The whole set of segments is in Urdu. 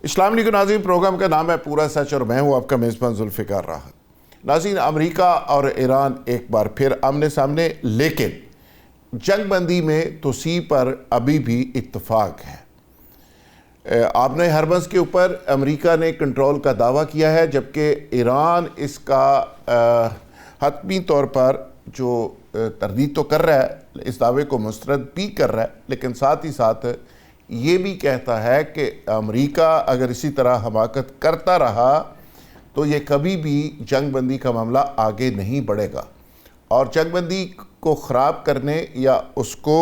اسلام علیکم ناظرین، پروگرام کا نام ہے پورا سچ اور میں ہوں آپ کا میزبان ذوالفقار راحت۔ ناظرین، امریکہ اور ایران ایک بار پھر آمنے سامنے، لیکن جنگ بندی میں توسیع پر ابھی بھی اتفاق ہے۔ آبنۂ ہرمز کے اوپر امریکہ نے کنٹرول کا دعویٰ کیا ہے، جبکہ ایران اس کا حتمی طور پر جو تردید تو کر رہا ہے، اس دعوے کو مسترد بھی کر رہا ہے، لیکن ساتھ ہی ساتھ یہ بھی کہتا ہے کہ امریکہ اگر اسی طرح حماقت کرتا رہا تو یہ کبھی بھی جنگ بندی کا معاملہ آگے نہیں بڑھے گا، اور جنگ بندی کو خراب کرنے یا اس کو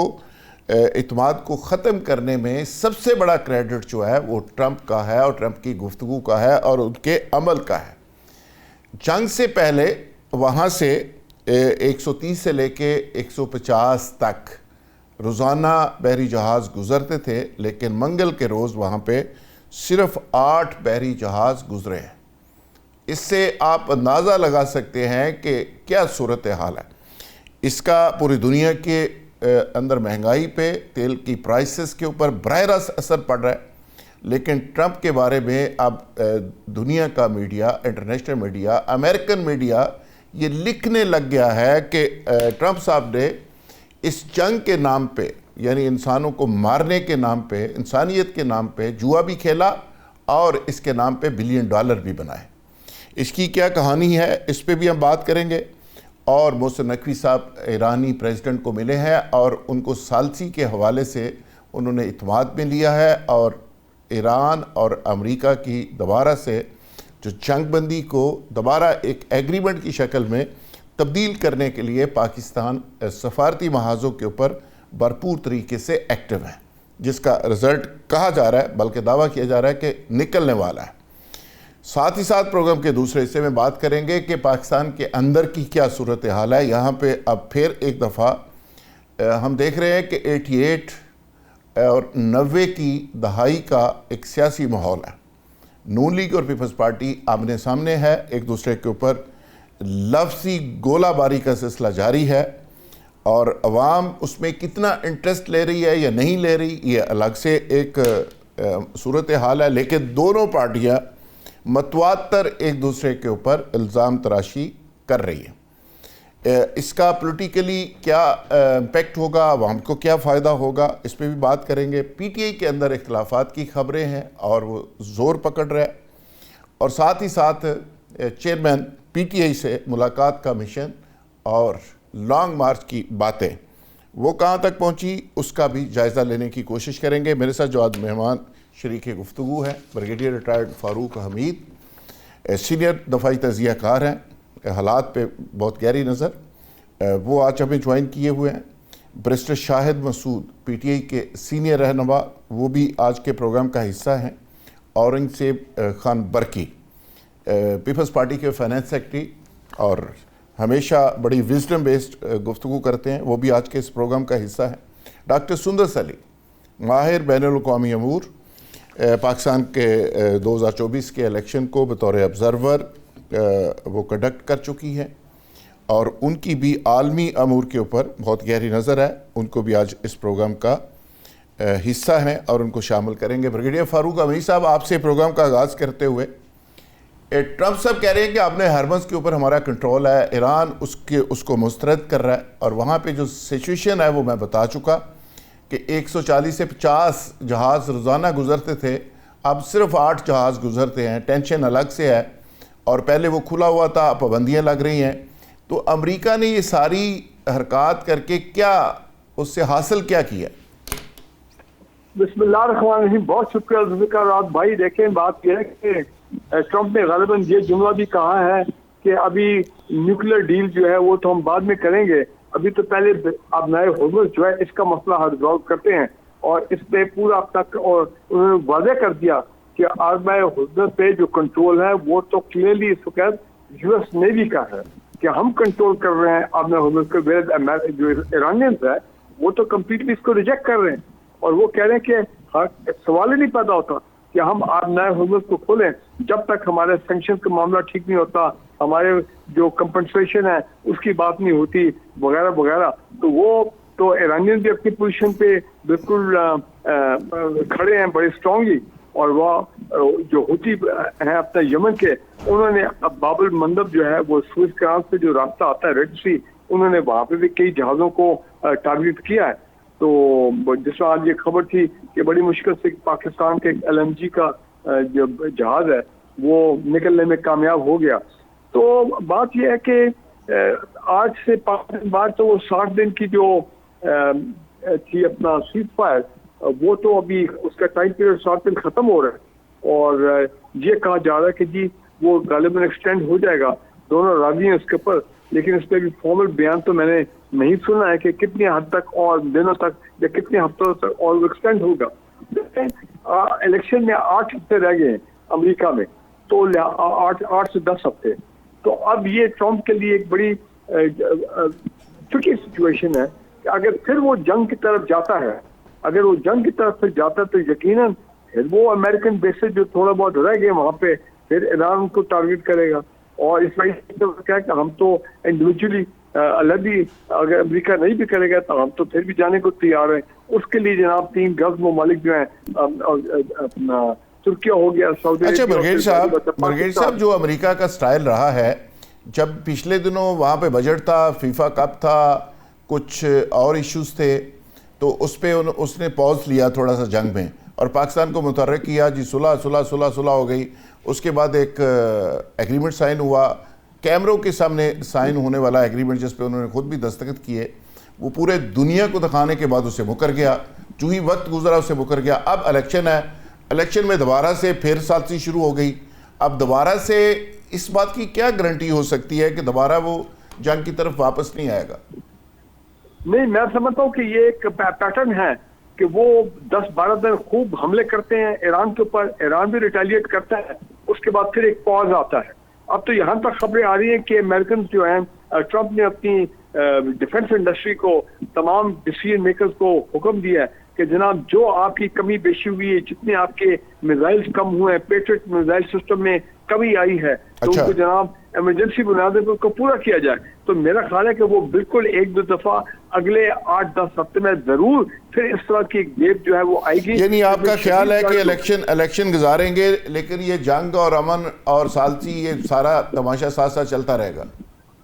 اعتماد کو ختم کرنے میں سب سے بڑا کریڈٹ جو ہے وہ ٹرمپ کا ہے، اور ٹرمپ کی گفتگو کا ہے، اور ان کے عمل کا ہے۔ جنگ سے پہلے وہاں سے 130 سے لے کے 150 تک روزانہ بحری جہاز گزرتے تھے، لیکن منگل کے روز وہاں پہ صرف 8 بحری جہاز گزرے ہیں۔ اس سے آپ اندازہ لگا سکتے ہیں کہ کیا صورتحال ہے۔ اس کا پوری دنیا کے اندر مہنگائی پہ، تیل کی پرائسز کے اوپر براہ راست اثر پڑ رہا ہے، لیکن ٹرمپ کے بارے میں اب دنیا کا media, international media, American media یہ لکھنے لگ گیا ہے کہ ٹرمپ صاحب نے اس جنگ کے نام پہ، یعنی انسانوں کو مارنے کے نام پہ، انسانیت کے نام پہ جوا بھی کھیلا، اور اس کے نام پہ $1 بلین بھی بنائے۔ اس کی کیا کہانی ہے، اس پہ بھی ہم بات کریں گے۔ اور محسن نقوی صاحب ایرانی پریزیڈنٹ کو ملے ہیں، اور ان کو ثالثی کے حوالے سے انہوں نے اعتماد میں لیا ہے، اور ایران اور امریکہ کی دوبارہ سے جو جنگ بندی کو دوبارہ ایک ایگریمنٹ کی شکل میں تبدیل کرنے کے لیے پاکستان سفارتی محاذوں کے اوپر بھرپور طریقے سے ایکٹیو ہے، جس کا رزلٹ کہا جا رہا ہے، بلکہ دعویٰ کیا جا رہا ہے کہ نکلنے والا ہے۔ ساتھ ہی ساتھ پروگرام کے دوسرے حصے میں بات کریں گے کہ پاکستان کے اندر کی کیا صورتحال ہے۔ یہاں پہ اب پھر ایک دفعہ ہم دیکھ رہے ہیں کہ 88 اور 90 کی دہائی کا ایک سیاسی ماحول ہے۔ نون لیگ اور پیپلز پارٹی آمنے سامنے ہے، ایک دوسرے کے اوپر لفظی گولہ باری کا سلسلہ جاری ہے، اور عوام اس میں کتنا انٹرسٹ لے رہی ہے یا نہیں لے رہی، یہ الگ سے ایک صورتحال ہے، لیکن دونوں پارٹیاں متواتر ایک دوسرے کے اوپر الزام تراشی کر رہی ہیں۔ اس کا پولیٹیکلی کیا امپیکٹ ہوگا، عوام کو کیا فائدہ ہوگا، اس پہ بھی بات کریں گے۔ پی ٹی آئی کے اندر اختلافات کی خبریں ہیں اور وہ زور پکڑ رہا ہے، اور ساتھ ہی ساتھ چیئرمین پی ٹی آئی سے ملاقات کا مشن اور لانگ مارچ کی باتیں وہ کہاں تک پہنچی، اس کا بھی جائزہ لینے کی کوشش کریں گے۔ میرے ساتھ جو آج مہمان شریک گفتگو ہے، بریگیڈیئر ریٹائرڈ فاروق حمید، سینئر دفاعی تجزیہ کار ہیں، حالات پہ بہت گہری نظر، وہ آج ہمیں جوائن کیے ہوئے ہیں۔ Barrister Shahid Masood, P T I کے سینئر رہنما، وہ بھی آج کے پروگرام کا حصہ ہیں۔ اورنگزیب خان برکی، پیپلز پارٹی کے فائنانس سیکرٹری، اور ہمیشہ بڑی وزڈم بیسڈ گفتگو کرتے ہیں، وہ بھی آج کے اس پروگرام کا حصہ ہیں۔ ڈاکٹر سندر سلی، ماہر بین الاقوامی امور، پاکستان کے 2024 کے الیکشن کو بطور آبزرور وہ کنڈکٹ کر چکی ہیں، اور ان کی بھی عالمی امور کے اوپر بہت گہری نظر ہے، ان کو بھی آج اس پروگرام کا حصہ ہیں اور ان کو شامل کریں گے۔ بریگیڈیئر فاروق حمید صاحب، آپ سے پروگرام کا آغاز کرتے ہوئے، ٹرمپ صاحب کہہ رہے ہیں کہ آبنۂ ہرمز کے اوپر ہمارا کنٹرول ہے، ایران اس کو مسترد کر رہا ہے، اور وہاں پہ جو سچویشن ہے وہ میں بتا چکا کہ 140 سے 50 جہاز روزانہ گزرتے تھے، اب صرف 8 جہاز گزرتے ہیں۔ ٹینشن الگ سے ہے، اور پہلے وہ کھلا ہوا تھا، پابندیاں لگ رہی ہیں۔ تو امریکہ نے یہ ساری حرکات کر کے کیا اس سے حاصل کیا کیا؟ بسم اللہ الرحمن الرحیم، بہت شکریہ ذوالفقار راحت بھائی۔ دیکھیں، بات یہ ہے کہ ٹرمپ نے غالباً یہ جملہ بھی کہا ہے کہ ابھی نیوکلیر ڈیل جو ہے وہ تو ہم بعد میں کریں گے، ابھی تو پہلے اب نئے حکومت جو ہے اس کا مسئلہ ریزالو کرتے ہیں، اور اس پہ پورا تک اور انہوں نے واضح کر دیا کہ آبنائے حکومت پہ جو کنٹرول ہے وہ تو کلیئرلی اس وقت یو ایس نیوی کا ہے، کہ ہم کنٹرول کر رہے ہیں آبنائے حکومت کو۔ جو ایرانینز ہے وہ تو کمپلیٹلی اس کو ریجیکٹ کر رہے ہیں، اور وہ کہہ رہے ہیں کہ سوال ہی نہیں پیدا ہوتا کہ ہم نئے حکومت کو کھولیں جب تک ہمارے سینکشن کا معاملہ ٹھیک نہیں ہوتا، ہمارے جو کمپنسیشن ہے اس کی بات نہیں ہوتی، وغیرہ وغیرہ۔ تو وہ تو ایرانین بھی اپنی پوزیشن پہ بالکل کھڑے ہیں بڑے اسٹرانگلی، اور وہ جو ہوتی ہیں اپنا یمن کے، انہوں نے باب المندب جو ہے وہ سوئز کنال سے جو رابطہ آتا ہے ریڈ سی، انہوں نے وہاں پہ بھی کئی جہازوں کو ٹارگیٹ کیا ہے. تو جس میں آج یہ خبر تھی کہ بڑی مشکل سے پاکستان کے LNG کا جو جہاز ہے وہ نکلنے میں کامیاب ہو گیا. تو بات یہ ہے کہ آج سے 5 دن بعد تو وہ 60 دن کی جو تھی اپنا سیز فائر، وہ تو ابھی اس کا ٹائم پیریڈ 60 دن ختم ہو رہا ہے، اور یہ کہا جا رہا ہے کہ جی وہ غالباً ایکسٹینڈ ہو جائے گا. دونوں راضی ہیں اس کے اوپر، لیکن اس پہ بھی فارمل بیان تو میں نے نہیں سنا ہے کہ کتنی حد تک اور دنوں تک یا کتنے ہفتوں تک اور ایکسٹینڈ ہوگا. الیکشن میں 8 ہفتے رہ گئے ہیں امریکہ میں، تو 8 سے 10 ہفتے. تو اب یہ ٹرمپ کے لیے ایک بڑی ٹرکی سچویشن ہے کہ اگر پھر وہ جنگ کی طرف جاتا ہے، اگر وہ جنگ کی طرف پھر جاتا ہے تو یقیناً پھر وہ امریکن بیسز جو تھوڑا بہت رہ گئے وہاں پہ پھر ایران کو ٹارگیٹ کرے گا. اور اس وجہ سے کہ ہم تو انڈیویجولی علیحدی اگر امریکہ نہیں بھی کرے گا تو ہم تو پھر بھی جانے کو تیار ہیں. اس کے لیے جناب 3 گلف ممالک جو ہیں اپنا ترکیہ ہو گیا، سعودی اچھا عربیہ. برگیڈ صاحب جو امریکہ کا سٹائل رہا ہے، جب پچھلے دنوں وہاں پہ بجٹ تھا، فیفا کپ تھا، کچھ اور ایشوز تھے، تو اس پہ اس نے پاز لیا تھوڑا سا جنگ میں اور پاکستان کو متحرک کیا. جی صلح ہو گئی. اس کے بعد ایک ایگریمنٹ سائن ہوا، کیمروں کے سامنے سائن ہونے والا ایگریمنٹ، جس پہ انہوں نے خود بھی دستخط کیے. وہ پورے دنیا کو دکھانے کے بعد اسے مکر گیا. جو ہی وقت گزرا اسے مکر گیا. اب الیکشن ہے، الیکشن میں دوبارہ سے پھر سازشی شروع ہو گئی. اب دوبارہ سے اس بات کی کیا گارنٹی ہو سکتی ہے کہ دوبارہ وہ جنگ کی طرف واپس نہیں آئے گا؟ نہیں، میں سمجھتا ہوں کہ یہ ایک پیٹرن ہے کہ وہ 10-12 دن خوب حملے کرتے ہیں ایران کے اوپر، ایران بھی ریٹیلیٹ کرتا ہے، اس کے بعد پھر ایک پاز آتا ہے. اب تو یہاں تک خبریں آ رہی ہیں کہ امریکن جو ہیں، ٹرمپ نے اپنی ڈیفنس انڈسٹری کو، تمام ڈیسیژن میکرز کو حکم دیا ہے کہ جناب جو آپ کی کمی بیشی ہوئی ہے، جتنے آپ کے میزائلز کم ہوئے ہیں، پیٹریٹ میزائل سسٹم میں کمی آئی ہے، تو ان کو جناب ایمرجنسی بنیادوں پر اس کو پورا کیا جائے. تو میرا خیال ہے کہ وہ بالکل 1-2 دفعہ اگلے 8-10 ہفتے میں ضرور پھر اس طرح کی ایک گیپ جو ہے وہ آئے گی. یعنی آپ کا خیال ہے کہ الیکشن گزاریں گے، لیکن یہ جنگ اور امن اور ثالثی یہ سارا تماشا ساتھ ساتھ چلتا رہے گا؟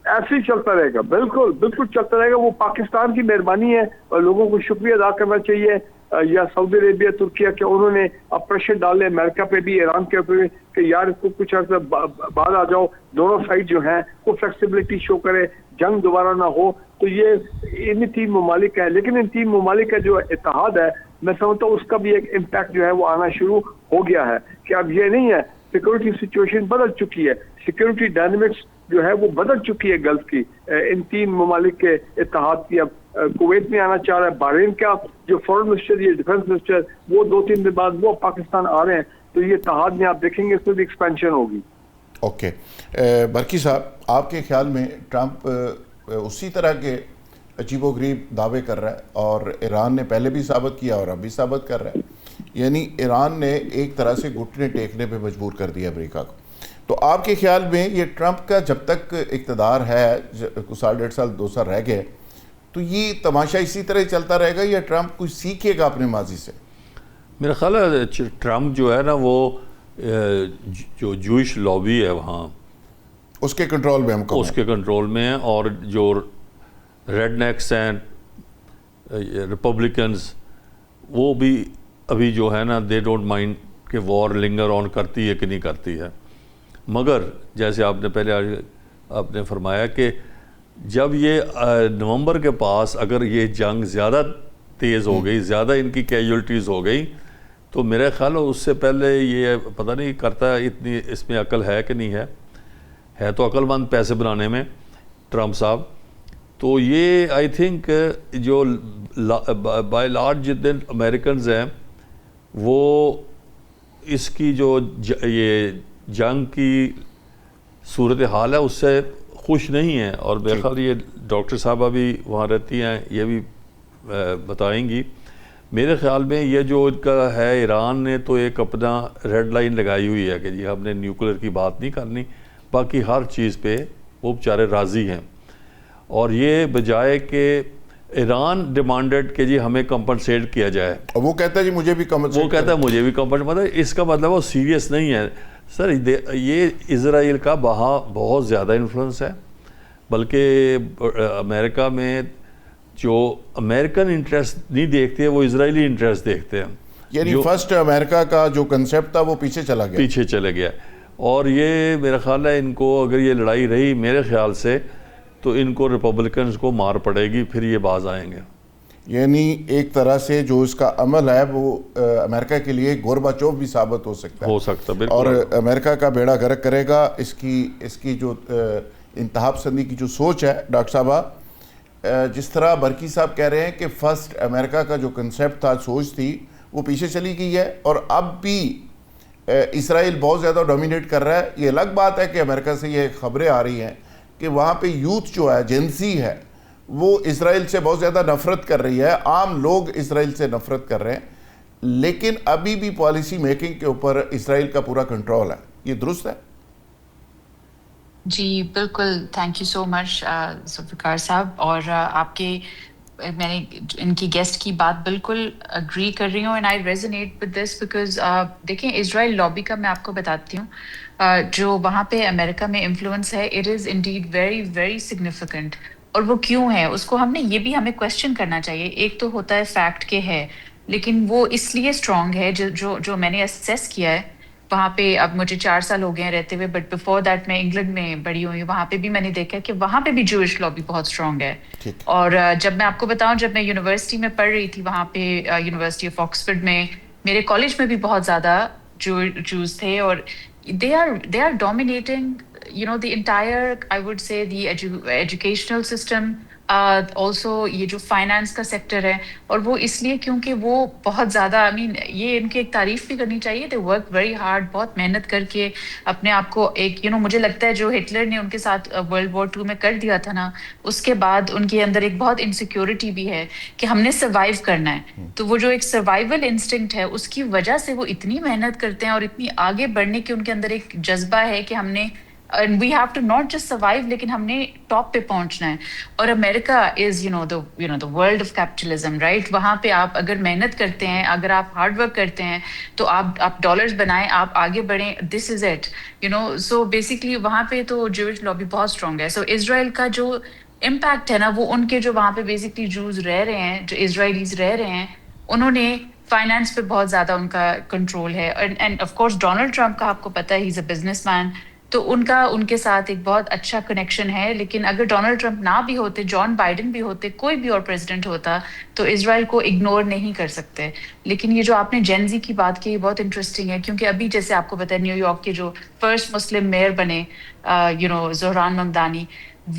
ایسے ہی چلتا رہے گا، بالکل چلتا رہے گا. وہ پاکستان کی مہربانی ہے اور لوگوں کو شکریہ ادا کرنا چاہیے، یا سعودی عربیہ، ترکیہ کہ انہوں نے اب پریشر ڈالے امریکہ پہ بھی، ایران کے اوپر بھی کہ یار اس کو کچھ عرصہ بعد آ جاؤ. دونوں سائڈ جو ہیں وہ فلیکسیبلٹی شو کرے، جنگ دوبارہ نہ ہو. تو یہ ان 3 ممالک ہے، لیکن ان 3 ممالک کا جو اتحاد ہے، میں سمجھتا ہوں اس کا بھی ایک امپیکٹ جو ہے وہ آنا شروع ہو گیا ہے کہ اب یہ نہیں ہے. سیکورٹی سچویشن بدل چکی ہے، سیکورٹی ڈائنامکس جو ہے وہ بدل چکی ہے گلف کی، ان 3 ممالک کے اتحاد کی. اب کویت میں آنا چاہ رہا ہے، بحرین کا جو فورن منسٹر یا ڈیفنس منسٹر وہ 2-3 دن بعد وہ پاکستان آ رہے ہیں. تو یہ اتحاد میں آپ دیکھیں گے اس میں بھی ایکسپینشن ہوگی. اوکے برکی صاحب، آپ کے خیال میں ٹرمپ اسی طرح کے عجیب و غریب دعوے کر رہا ہے، اور ایران نے پہلے بھی ثابت کیا اور اب بھی ثابت کر رہا ہے، یعنی ایران نے ایک طرح سے گھٹنے ٹیکنے پہ مجبور کر دیا امریکہ کو. تو آپ کے خیال میں یہ ٹرمپ کا جب تک اقتدار ہے، 1.5 سال 2 سال رہ گئے، تو یہ تماشا اسی طرح چلتا رہے گا یا ٹرمپ کچھ سیکھے گا اپنے ماضی سے؟ میرا خیال ہے ٹرمپ جو ہے نا، وہ جو جوئش لابی ہے وہاں، اس کے کنٹرول میں اس کے کنٹرول میں ہیں، اور جو ریڈ نیکس ہیں ریپبلکنز، وہ بھی ابھی جو ہے نا دے ڈونٹ مائنڈ کہ وار لنگر آن کرتی ہے کہ نہیں کرتی ہے. مگر جیسے آپ نے پہلے آپ نے فرمایا کہ جب یہ نومبر کے پاس اگر یہ جنگ زیادہ تیز ہو گئی، زیادہ ان کی کیجولٹیز ہو گئی، تو میرا خیال ہے اس سے پہلے یہ پتہ نہیں کرتا اتنی اس میں عقل ہے کہ نہیں ہے تو عقل مند پیسے بنانے میں ٹرمپ صاحب. تو یہ آئی تھنک جو بائی لارج جتنے امریکنز ہیں وہ اس کی جو یہ جنگ کی صورتحال ہے اس سے خوش نہیں ہیں. اور میرے خیال یہ ڈاکٹر صاحبہ بھی وہاں رہتی ہیں، یہ بھی بتائیں گی. میرے خیال میں یہ جو ان کا ہے، ایران نے تو ایک اپنا ریڈ لائن لگائی ہوئی ہے کہ جی ہم نے نیوکلیر کی بات نہیں کرنی، باقی ہر چیز پہ وہ بیچارے راضی ہیں. اور یہ بجائے کہ ایران ڈیمانڈڈ کہ جی ہمیں کمپنسیٹ کیا جائے, اور وہ کہتا ہے جی مجھے بھی کمپنسیٹ, وہ کہتا ہے مجھے بھی کمپنسیٹ. مطلب اس کا مطلب وہ سیریس نہیں ہے سر. یہ اسرائیل کا بہت زیادہ انفلوئنس ہے, بلکہ امریکہ میں جو امریکن انٹرسٹ نہیں دیکھتے وہ اسرائیلی انٹرسٹ دیکھتے ہیں. یعنی فرسٹ امریکہ کا جو کنسیپٹ تھا وہ پیچھے چلا گیا. اور یہ میرا خیال ہے ان کو اگر یہ لڑائی رہی میرے خیال سے تو ان کو ریپبلکنز کو مار پڑے گی, پھر یہ باز آئیں گے. یعنی ایک طرح سے جو اس کا عمل ہے وہ امریکہ کے لیے گورباچوف بھی ثابت ہو سکتا ہے, اور امریکہ کا بیڑا غرق کرے گا. اس کی جو انتہا پسندی کی جو سوچ ہے ڈاکٹر صاحبہ, جس طرح برکی صاحب کہہ رہے ہیں کہ فرسٹ امریکہ کا جو کنسیپٹ تھا, سوچ تھی, وہ پیچھے چلی گئی ہے, اور اب بھی اسرائیل بہت زیادہ ڈومینیٹ کر رہا ہے. یہ الگ بات ہے کہ امریکہ سے یہ خبریں آ رہی ہیں کہ وہاں پہ یوتھ جو ہے, جنسی ہے, وہ اسرائیل سے بہت زیادہ نفرت کر رہی ہے. عام لوگ اسرائیل سے نفرت کر رہے ہیں, لیکن ابھی بھی پالیسی میکنگ کے اوپر اسرائیل کا پورا کنٹرول ہے. یہ درست ہے؟ جی بالکل, تھینک یو سو مچ ذوالفقار صاحب. اور آپ کے میں نے ان کی گیسٹ کی بات بالکل اگری کر رہی ہوں, and I resonate with this because دیکھیں اسرائیل لابی کا میں آپ کو بتاتی ہوں, جو وہاں پہ امریکہ میں انفلوئنس ہے, it is indeed very very significant. اور وہ کیوں ہے اس کو بھی ہمیں کویسچن کرنا چاہیے. ایک تو ہوتا ہے فیکٹ کے ہے, لیکن وہ اس لیے اسٹرانگ ہے جو میں نے اسیس کیا ہے وہاں پہ. اب مجھے 4 سال ہو گئے ہیں رہتے ہوئے, بٹ بفور دیٹ میں انگلینڈ میں بڑی ہوئی ہوں, وہاں پہ بھی میں نے دیکھا کہ وہاں پہ بھی جوئش لابی بہت اسٹرانگ ہے. اور جب میں آپ کو بتاؤں, جب میں یونیورسٹی میں پڑھ رہی تھی وہاں پہ یونیورسٹی آف آکسفورڈ میں, میرے کالج میں بھی بہت زیادہ جوز تھے, اور they are dominating the entire, I would say, the educational system, also یہ جو فائنانس کا سیکٹر ہے. اور وہ اس لیے کیونکہ وہ بہت زیادہ یہ ان کی ایک تعریف بھی کرنی چاہیے. they work very hard, بہت محنت کر کے اپنے آپ کو ایک مجھے لگتا ہے جو ہٹلر نے ان کے ساتھ ورلڈ وار 2 میں کر دیا تھا نا, اس کے بعد ان کے اندر ایک بہت انسیکیورٹی بھی ہے کہ ہم نے سروائیو کرنا ہے. تو وہ جو ایک سروائیول انسٹنکٹ ہے اس کی وجہ سے وہ اتنی محنت کرتے ہیں, اور اتنی آگے بڑھنے کی ان کے اندر ایک جذبہ ہے کہ ہم نے and we have to not just survive, لیکن ہم نے ٹاپ پہ پہنچنا ہے. اور امریکہ از the world of capitalism, right? وہاں پہ آپ اگر محنت کرتے ہیں, اگر آپ ہارڈ ورک کرتے ہیں, تو آپ ڈالرز بنائیں, آپ آگے بڑھیں. this is it, so basically وہاں پہ تو جوئش لابی بہت اسٹرانگ ہے. سو اسرائیل کا جو امپیکٹ ہے نا, وہ ان کے جو وہاں پہ بیسکلی جوز رہ رہے ہیں, جو اسرائیلیز رہ رہے ہیں, انہوں نے فائنانس پہ بہت زیادہ ان کا کنٹرول ہے. And of course Donald Trump کا آپ کو پتہ ہے, ہی از اے بزنس مین, تو ان کے ساتھ ایک بہت اچھا کنیکشن ہے. لیکن اگر ڈونلڈ ٹرمپ نہ بھی ہوتے, جان بائیڈن بھی ہوتے, کوئی بھی اور پریزیڈنٹ ہوتا, تو اسرائیل کو اگنور نہیں کر سکتے. لیکن یہ جو آپ نے جین زی کی بات کی, یہ بہت انٹرسٹنگ ہے, کیونکہ ابھی جیسے آپ کو پتا ہے نیو یارک کے جو فرسٹ مسلم میئر بنے زہران ممدانی,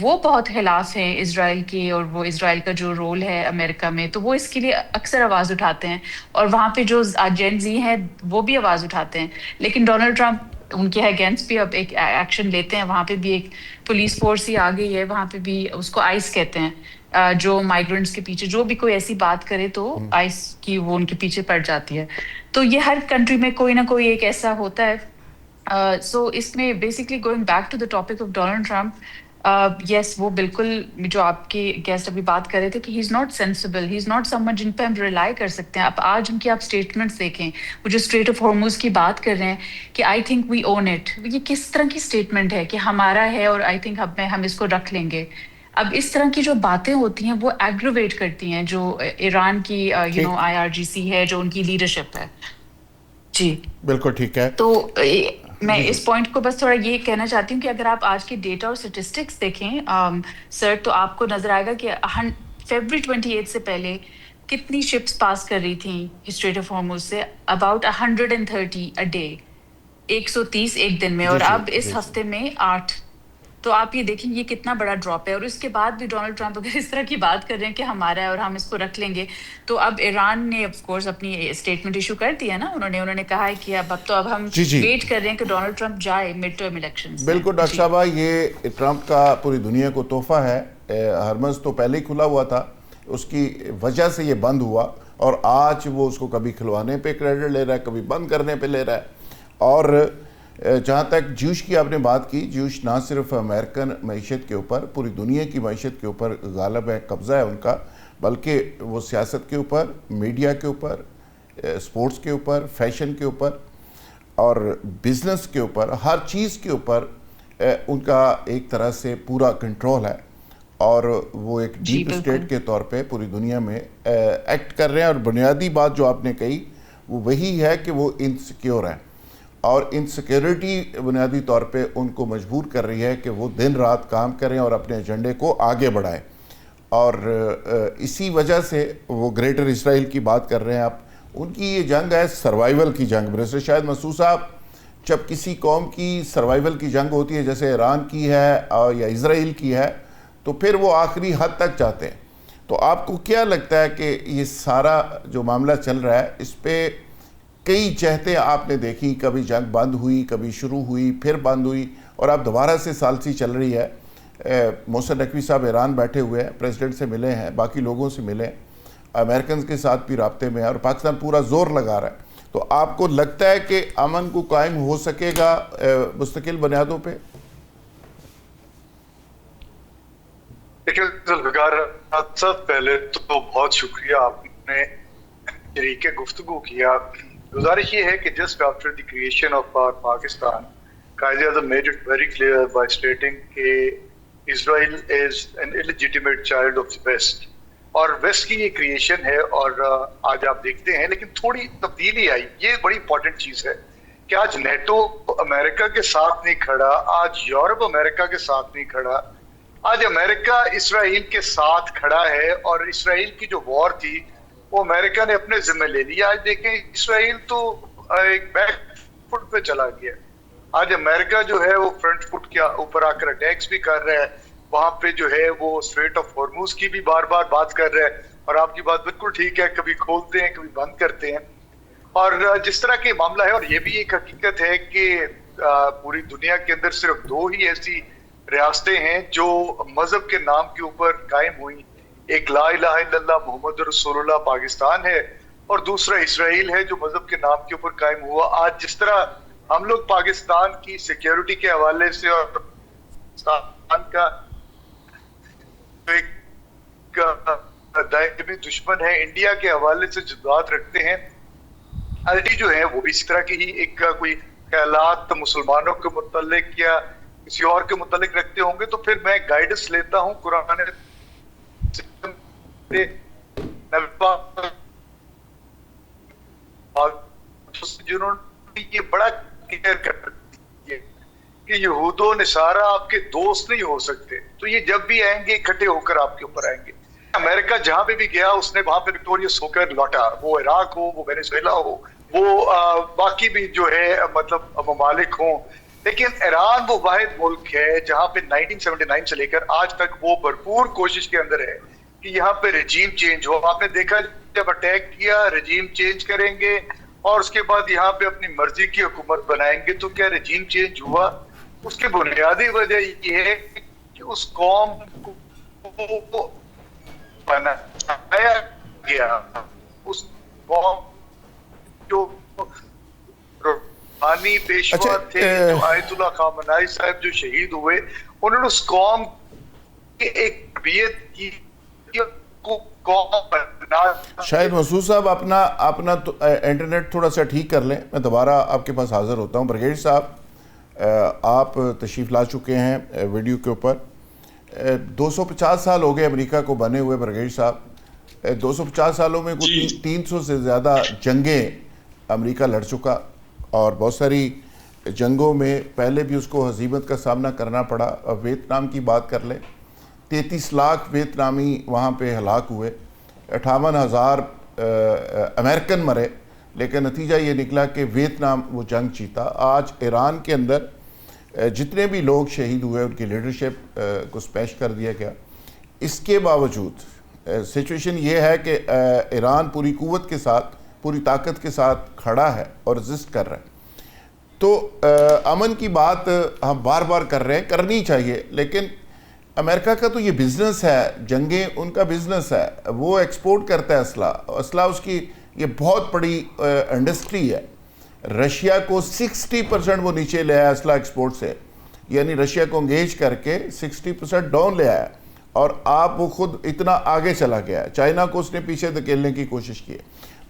وہ بہت خلاف ہیں اسرائیل کے, اور وہ اسرائیل کا جو رول ہے امریکہ میں, تو وہ اس کے لیے اکثر آواز اٹھاتے ہیں. اور وہاں پہ جو جین زی ہیں وہ بھی آواز اٹھاتے ہیں. لیکن ڈونلڈ ٹرمپ ان کے اگینسٹ بھی اب ایک ایکشن لیتے ہیں. وہاں پہ بھی ایک پولیس فورس ہی آ گئی ہے, وہاں پہ بھی اس کو آئس کہتے ہیں, جو مائیگرنٹس کے پیچھے جو بھی کوئی ایسی بات کرے تو آئس کی وہ ان کے پیچھے پڑ جاتی ہے. تو یہ ہر کنٹری میں کوئی نہ کوئی ایک ایسا ہوتا ہے. سو اس میں basically going back to the topic of Donald Trump, yes وہ بالکل جو آپ کے گیسٹ ابھی بات کر رہے تھے کہ he is not sensible, he is not someone جن پہ ہم ریلائی کر سکتے ہیں. اب آج ان کی آپ اسٹیٹمنٹس دیکھیں, وہ جو اسٹریٹ آف ہارموز کی بات کر رہے ہیں کہ I think we own it, یہ کس طرح کی اسٹیٹمنٹ ہے کہ ہمارا ہے اور آئی تھنک ہم اس کو رکھ لیں گے. اب اس طرح کی جو باتیں ہوتی ہیں وہ ایگریویٹ کرتی ہیں جو ایران کی IRGC ہے, جو ان کی لیڈرشپ ہے. جی بالکل ٹھیک ہے. تو میں اس پوائنٹ کو بس تھوڑا یہ کہنا چاہتی ہوں کہ اگر آپ آج کے ڈیٹا اور اسٹیٹسٹکس دیکھیں سر, تو آپ کو نظر آئے گا کہ فیبرری 28 سے پہلے کتنی شپس پاس کر رہی تھیں اسٹریٹ آف ہارموز سے, اباؤٹ 130 اے ڈے, 130 ایک دن میں, اور اب اس ہفتے میں 8. تو آپ یہ دیکھیں یہ کتنا بڑا ڈراپ ہے. اور اس کے بعد بھی ڈونلڈ ٹرمپ اگر اس طرح کی بات کر رہے ہیں کہ ہمارا ہے اور ہم اس کو رکھ لیں گے, تو اب ایران نے آف کورس اپنی اسٹیٹمنٹ ایشو کر دی ہے نا, انہوں نے کہا ہے کہ اب ہم ویٹ کر رہے ہیں کہ ڈونلڈ ٹرمپ جائے مڈ ٹرم الیکشنز. بالکل ڈاکٹر صاحبہ, یہ ٹرمپ کا پوری دنیا کو تحفہ ہے. ہرمز تو پہلے ہی کھلا ہوا تھا, اس کی وجہ سے یہ بند ہوا, اور آج وہ اس کو کبھی کھلوانے پہ کریڈٹ لے رہا ہے, کبھی بند کرنے پہ لے رہا ہے. اور جہاں تک جوش کی آپ نے بات کی, جوش نہ صرف امریکن معیشت کے اوپر, پوری دنیا کی معیشت کے اوپر غالب ہے, قبضہ ہے ان کا. بلکہ وہ سیاست کے اوپر، میڈیا کے اوپر، سپورٹس کے اوپر، فیشن کے اوپر اور بزنس کے اوپر، ہر چیز کے اوپر ان کا ایک طرح سے پورا کنٹرول ہے، اور وہ ایک ڈیپ اسٹیٹ کے طور پہ پوری دنیا میں ایکٹ کر رہے ہیں. اور بنیادی بات جو آپ نے کہی وہ وہی ہے کہ وہ انسیکیور ہیں، اور انسیکیورٹی بنیادی طور پہ ان کو مجبور کر رہی ہے کہ وہ دن رات کام کریں اور اپنے ایجنڈے کو آگے بڑھائیں. اور اسی وجہ سے وہ گریٹر اسرائیل کی بات کر رہے ہیں آپ. ان کی یہ جنگ ہے سروائیول کی جنگ. برسر شاہد مسعود صاحب، جب کسی قوم کی سروائیول کی جنگ ہوتی ہے جیسے ایران کی ہے یا اسرائیل کی ہے، تو پھر وہ آخری حد تک جاتے ہیں. تو آپ کو کیا لگتا ہے کہ یہ سارا جو معاملہ چل رہا ہے اس پہ کئی جہتیں آپ نے دیکھی، کبھی جنگ بند ہوئی، کبھی شروع ہوئی، پھر بند ہوئی، اور اب دوبارہ سے ثالثی چل رہی ہے. محسن نقوی صاحب ایران بیٹھے ہوئے ہیں، پریزیڈنٹ سے ملے ہیں، باقی لوگوں سے ملے ہیں، امریکنز کے ساتھ بھی رابطے میں ہے، اور پاکستان پورا زور لگا رہا ہے. تو آپ کو لگتا ہے کہ امن کو قائم ہو سکے گا مستقل بنیادوں پہ؟ دیکھیں ذوالفقار صاحب، پہلے تو بہت شکریہ، آپ نے شریک گفتگو کیا. گزارش یہ ہے کہ just after the creation of our Pakistan, Quaid Azam made it very clear by stating کہ Israel is an illegitimate child of the west, اور ویسٹ کی یہ کریشن ہے. اور آج آپ دیکھتے ہیں لیکن تھوڑی تبدیلی آئی. یہ بڑی امپورٹنٹ چیز ہے کہ آج نیٹو امریکہ کے ساتھ نہیں کھڑا، آج یورپ امریکہ کے ساتھ نہیں کھڑا، آج امریکہ اسرائیل کے ساتھ کھڑا ہے. اور اسرائیل کی جو وار تھی وہ امریکہ نے اپنے ذمہ لے لیا. آج دیکھیں اسرائیل تو ایک بیک فٹ پہ چلا گیا. آج امریکہ جو ہے وہ فرنٹ فٹ کے اوپر آ کر اٹیکس بھی کر رہا ہے. وہاں پہ جو ہے وہ اسٹریٹ آف ہارموز کی بھی بار بار بات کر رہا ہے. اور آپ کی بات بالکل ٹھیک ہے، کبھی کھولتے ہیں کبھی بند کرتے ہیں. اور جس طرح کے معاملہ ہے، اور یہ بھی ایک حقیقت ہے کہ پوری دنیا کے اندر صرف 2 ہی ایسی ریاستیں ہیں جو مذہب کے نام کے اوپر قائم ہوئی. ایک لا الہ الا اللہ محمد رسول اللہ پاکستان ہے، اور دوسرا اسرائیل ہے جو مذہب کے نام کے اوپر قائم ہوا. آج جس طرح ہم لوگ پاکستان کی سیکیورٹی کے حوالے سے اور پاکستان کا ایک دائمی دشمن ہے انڈیا کے حوالے سے جذبات رکھتے ہیں، الٹی جو ہے وہ بھی اسی طرح کی ہی ایک کوئی خیالات مسلمانوں کے متعلق یا کسی اور کے متعلق رکھتے ہوں گے. تو پھر میں گائیڈنس لیتا ہوں قرآن جنہوں نے یہ بڑا کلیئر کر دیا کہ یہود و نصارہ آپ کے دوست نہیں ہو سکتے. تو یہ جب بھی آئیں گے اکٹھے ہو کر آپ کے اوپر آئیں گے. امریکہ جہاں پہ بھی گیا اس نے وہاں پہ وکٹوریس ہو کر لوٹا، وہ عراق ہو، وہ وینیزویلا ہو، وہ باقی بھی جو ہے مطلب ممالک ہوں. لیکن ایران وہ واحد ملک ہے جہاں پہ 1979 سے لے کر آج تک وہ بھرپور کوشش کے اندر ہے کہ یہاں پہ رجیم چینج ہو. آپ نے دیکھا جب اٹیک کیا رجیم چینج کریں گے اور اس کے بعد یہاں پہ اپنی مرضی کی حکومت بنائیں گے، تو کیا رجیم چینج ہوا؟ اس کی بنیادی وجہ یہ ہے کہ اس قوم کو بنایا گیا، اس قوم جو روحانی پیشوا تھے جو آیت اللہ خامنائی صاحب جو شہید ہوئے، انہوں نے اس قوم کی ایک تربیت کی. شاید مسعود صاحب اپنا انٹرنیٹ تھوڑا سا ٹھیک کر لیں، میں دوبارہ آپ کے پاس حاضر ہوتا ہوں. برگیڈ صاحب آپ تشریف لا چکے ہیں ویڈیو کے اوپر. 250 سال ہو گئے امریکہ کو بنے ہوئے. برگیڈ صاحب 250 سالوں میں 300 سے زیادہ جنگیں امریکہ لڑ چکا، اور بہت ساری جنگوں میں پہلے بھی اس کو ہزیمت کا سامنا کرنا پڑا. ویتنام کی بات کر لیں، 33 لاکھ ویتنامی وہاں پہ ہلاک ہوئے، 58,000 امریکن مرے، لیکن نتیجہ یہ نکلا کہ ویتنام وہ جنگ جیتا. آج ایران کے اندر جتنے بھی لوگ شہید ہوئے ان کی لیڈرشپ کو سمیش کر دیا گیا. اس کے باوجود سچویشن یہ ہے کہ ایران پوری قوت کے ساتھ، پوری طاقت کے ساتھ کھڑا ہے اور ریزسٹ کر رہا ہے. تو امن کی بات ہم بار بار کر رہے ہیں، کرنی چاہیے، لیکن امریکہ کا تو یہ بزنس ہے، جنگیں ان کا بزنس ہے، وہ ایکسپورٹ کرتا ہے اسلحہ اس کی یہ بہت بڑی انڈسٹری ہے. رشیا کو 60% وہ نیچے لے آیا اسلحہ ایکسپورٹ سے، یعنی رشیا کو انگیج کر کے 60% ڈاؤن لے آیا. اور آپ وہ خود اتنا آگے چلا گیا ہے, چائنا کو اس نے پیچھے دھکیلنے کی کوشش کی ہے.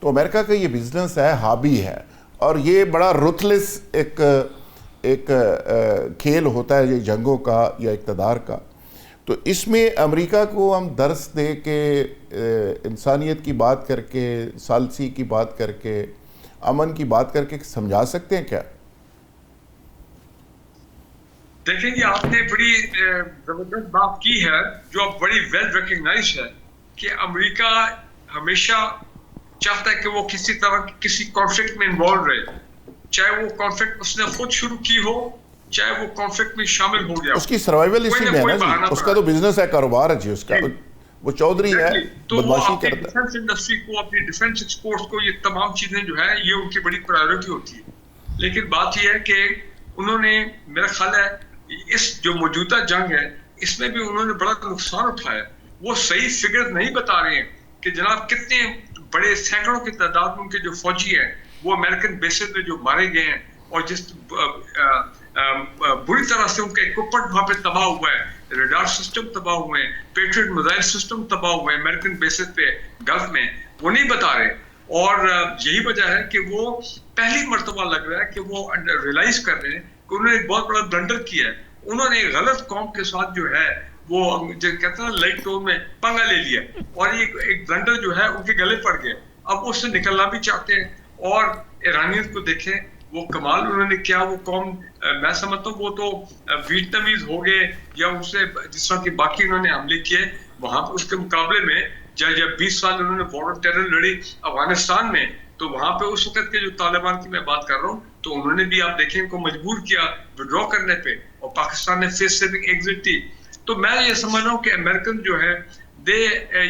تو امریکہ کا یہ بزنس ہے, ہابی ہے, اور یہ بڑا رuthless ایک کھیل ہوتا ہے یہ جنگوں کا یا اقتدار کا. تو اس میں امریکہ کو ہم درس دے کے, انسانیت کی بات کر کے, ثالثی کی بات کر کے, امن کی بات کر کے سمجھا سکتے ہیں کیا؟ دیکھیں گے آپ نے بڑی زبردست بات کی ہے جو اب بڑی ویل ریکگنائز ہے کہ امریکہ ہمیشہ چاہتا ہے کہ وہ کسی طرح کسی کانفلکٹ میں انوالو رہے, چاہے وہ کانفلکٹ اس نے خود شروع کی ہو, چاہے وہ کانفلکٹ میں شامل ہو گیا. اس کی سروائیول اسی میں ہے نا جی, اس کا تو بزنس ہے, کاروبار ہے جی اس کا, وہ چودھری ہے, بدماشی کرتا ہے. ڈیفنس انڈسٹری کو, اپنی ڈیفنس ایکسپورٹس کو, یہ تمام چیزیں جو ہے یہ ان کی بڑی پرائیورٹی ہوتی ہے. لیکن بات یہ ہے کہ انہوں نے, میرا خیال ہے اس جو موجودہ جنگ ہے اس میں بھی انہوں نے بڑا نقصان اٹھایا. وہ صحیح فگر نہیں بتا رہے ہیں کہ جناب کتنے بڑے سینکڑوں کی تعداد میں ان کے جو فوجی ہیں وہ امریکن بیسز میں جو مارے گئے ہیں, اور جس بری طرح سے ان کا اکوپمنٹ وہاں پہ تباہ ہوا ہے, ریڈار سسٹم تباہ ہوئے ہیں, پیٹریٹ میزائل سسٹم تباہ ہوئے ہیں امریکن بیسز پہ گلف میں, وہ نہیں بتا رہے. اور یہی وجہ ہے کہ وہ پہلی مرتبہ لگ رہا ہے کہ وہ ریئلائز کر رہے ہیں کہ انہوں نے ایک بہت بڑا بلنڈر کیا ہے. انہوں نے ایک غلط قوم کے ساتھ جو ہے وہ جو کہتے ہیں لائٹ ٹون میں پنگا لے لیا, اور ایک بلنڈر جو ہے ان کے گلے پڑ گیا. اب اس سے نکلنا بھی چاہتے ہیں. اور ایرانیز کو دیکھیں, وہ کمال انہوں نے کیا, وہ قوم میں سمجھتا ہوں وہ تو ویٹنامیز ہو گئے یا ان سے جس طرح کی باقی انہوں نے حملے کیے وہاں اس کے مقابلے میں جب 20 سال انہوں نے وار آف ٹیرر لڑی افغانستان میں, تو وہاں پہ اس وقت کے جو طالبان کی میں بات کر رہا ہوں تو انہوں نے بھی آپ دیکھیں ان کو مجبور کیا وڈرا کرنے پہ, اور پاکستان نے فیس سیونگ ایگزٹ دی. تو میں یہ سمجھ رہا ہوں کہ امریکن جو ہے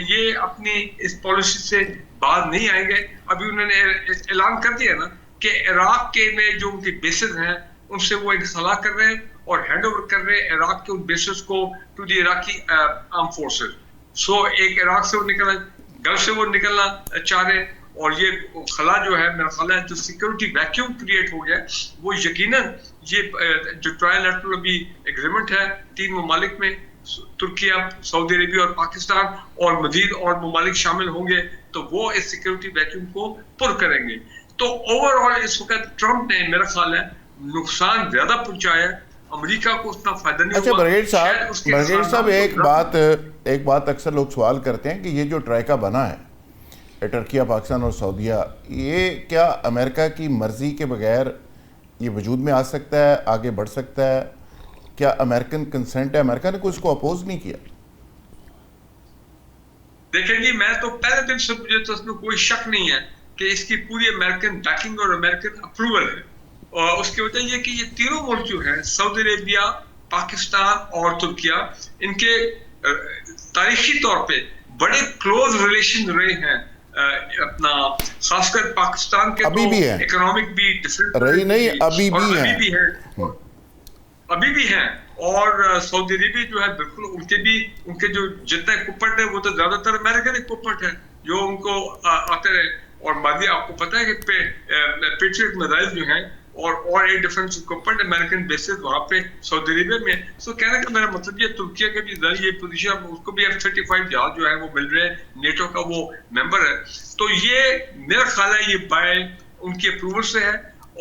یہ اپنی اس پالیسی سے باہر نہیں آئیں گے. ابھی انہوں نے اعلان کر دیا نا کہ عراق کے میں جو ان کی بیسز ہیں ان سے وہ انخلا کر رہے ہیں اور ہینڈ اوور کر رہے ہیں عراق کے ان بیسز کو ٹو دی عراقی آرم فورسز. سو ایک عراق سے وہ نکلنا, گلف سے وہ نکلنا چاہ رہے ہیں, اور یہ خلا جو ہے میرا خلا ہے جو سیکورٹی ویکیوم کریٹ ہو گیا وہ یقیناً یہ جو ٹرائل لیٹرل ابھی ایگریمنٹ ہے 3 ممالک میں, ترکیہ, سعودی عربیہ اور پاکستان, اور مزید اور ممالک شامل ہوں گے تو وہ اس سیکورٹی ویکیوم کو پر کریں گے. تو اوور آل اس وقت ٹرمپ نے میرا خیال ہے نقصان زیادہ پہنچایا, امریکہ کو اتنا فائدہ نہیں ہوا. اچھا برگیڈ صاحب ایک بات اکثر لوگ سوال کرتے ہیں کہ یہ جو ٹرائیکا بنا ہے ٹرکیہ, پاکستان اور سعودیہ, یہ کیا امریکہ کی مرضی کے بغیر یہ وجود میں آ سکتا ہے, آگے بڑھ سکتا ہے؟ کیا امریکن کنسنٹ ہے؟ امریکہ نے کوئی اس کو اپوز نہیں کیا؟ دیکھیں جی, میں تو پہلے دن سے مجھے تو اس میں کوئی شک نہیں ہے کہ اس کی پوری امریکن بیکنگ اور امریکن اپروول ہے. اور اس کی وجہ یہ کہ یہ تینوں ملک جو ہیں سعودی عربیہ, پاکستان اور ترکیہ, ان کے تاریخی طور پہ بڑے کلوز ریلیشن رہے ہیں. اپنا خاص کر پاکستان کے ابھی بھی ہے, اکنامک بھی ڈفرینٹ رہی نہیں, ابھی بھی ہیں. اور سعودی عربیہ جو ہے بالکل ان کے جو جتنے اکوپمنٹ ہے وہ تو زیادہ تر امریکن اکوپمنٹ ہے جو ان کو آتے رہے. اور بعد آپ کو پتہ ہے کہ پیٹریٹ میزائل جو ہیں اور air defence equipment American bases وہاں پہ سعودی عربیہ میں. سو کہنے کا میرا مطلب یہ ترکیہ کے بھی یہ پوزیشن, اس کو بھی F-35 جہاز جو ہے وہ مل رہے ہیں, نیٹو کا وہ ممبر ہے. تو یہ میرا خیال ہے یہ بائے ان کی اپروول سے ہے.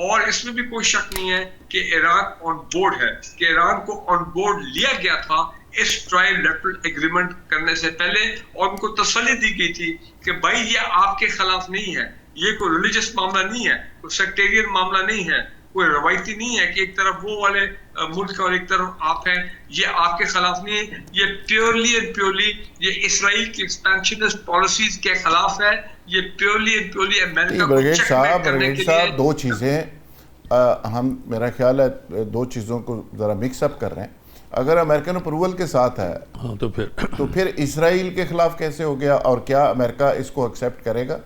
اور اس میں بھی کوئی شک نہیں ہے کہ ایران آن بورڈ ہے, کہ ایران کو آن بورڈ لیا گیا تھا اس ٹرائل لیٹرل ایگریمنٹ کرنے سے پہلے, اور ان کو تسلی دی گئی تھی کہ بھائی یہ آپ کے خلاف نہیں ہے, یہ کوئی ریلیجس معاملہ نہیں ہے, کوئی سیکٹیرین معاملہ نہیں ہے, کوئی روایتی نہیں ہے کہ ایک طرف وہ والے ملک اور ایک طرف آپ ہیں, یہ آپ کے خلاف نہیں ہے. یہ پیورلی اینڈ پیورلی یہ اسرائیل کی ایکسپینشنسٹ پالیسیز کے خلاف ہے. یہ پیورلی اینڈ پیورلی امریکہ کو چیک بیک کرنے کے لیے. دو چیزیں ہم میرا خیال ہے دو چیزوں کو ذرا مکس اپ کر رہے ہیں. اگر امریکن اپروول کے ساتھ ہے تو پھر اسرائیل کے خلاف کیسے ہو گیا, اور کیا امریکہ اس کو ایکسیپٹ کرے گا؟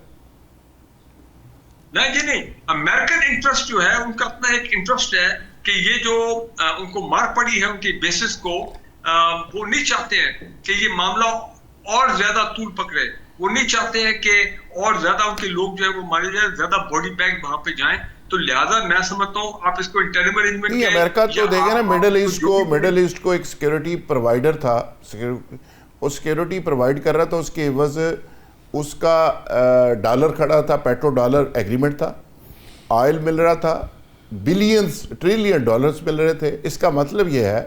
نہیں جی نہیں, امریکن انٹرسٹ جو ہے ان کا اپنا ایک انٹرسٹ ہے کہ یہ جو ان کو مار پڑی ہے ان کی بیسس کو, وہ نہیں چاہتے ہیں کہ یہ معاملہ اور زیادہ طول پکڑے. وہ نہیں چاہتے ہیں کہ اور زیادہ ان کے لوگ جو ہے وہ مارے جائیں, زیادہ باڈی بیگ وہاں پہ جائیں. تو لہذا میں سمجھتا ہوں آپ اس کو انٹرم ارینجمنٹ نہیں, امریکہ تو دیکھیں نا مڈل ایسٹ کو ایک سیکیورٹی پرووائڈر تھا, وہ سیکیورٹی پرووائڈ کر رہا تھا, اس کے عوض اس کا ڈالر کھڑا تھا, پیٹرو ڈالر ایگریمنٹ تھا, آئل مل رہا تھا, بلینز ٹریلین ڈالرز مل رہے تھے. اس کا مطلب یہ ہے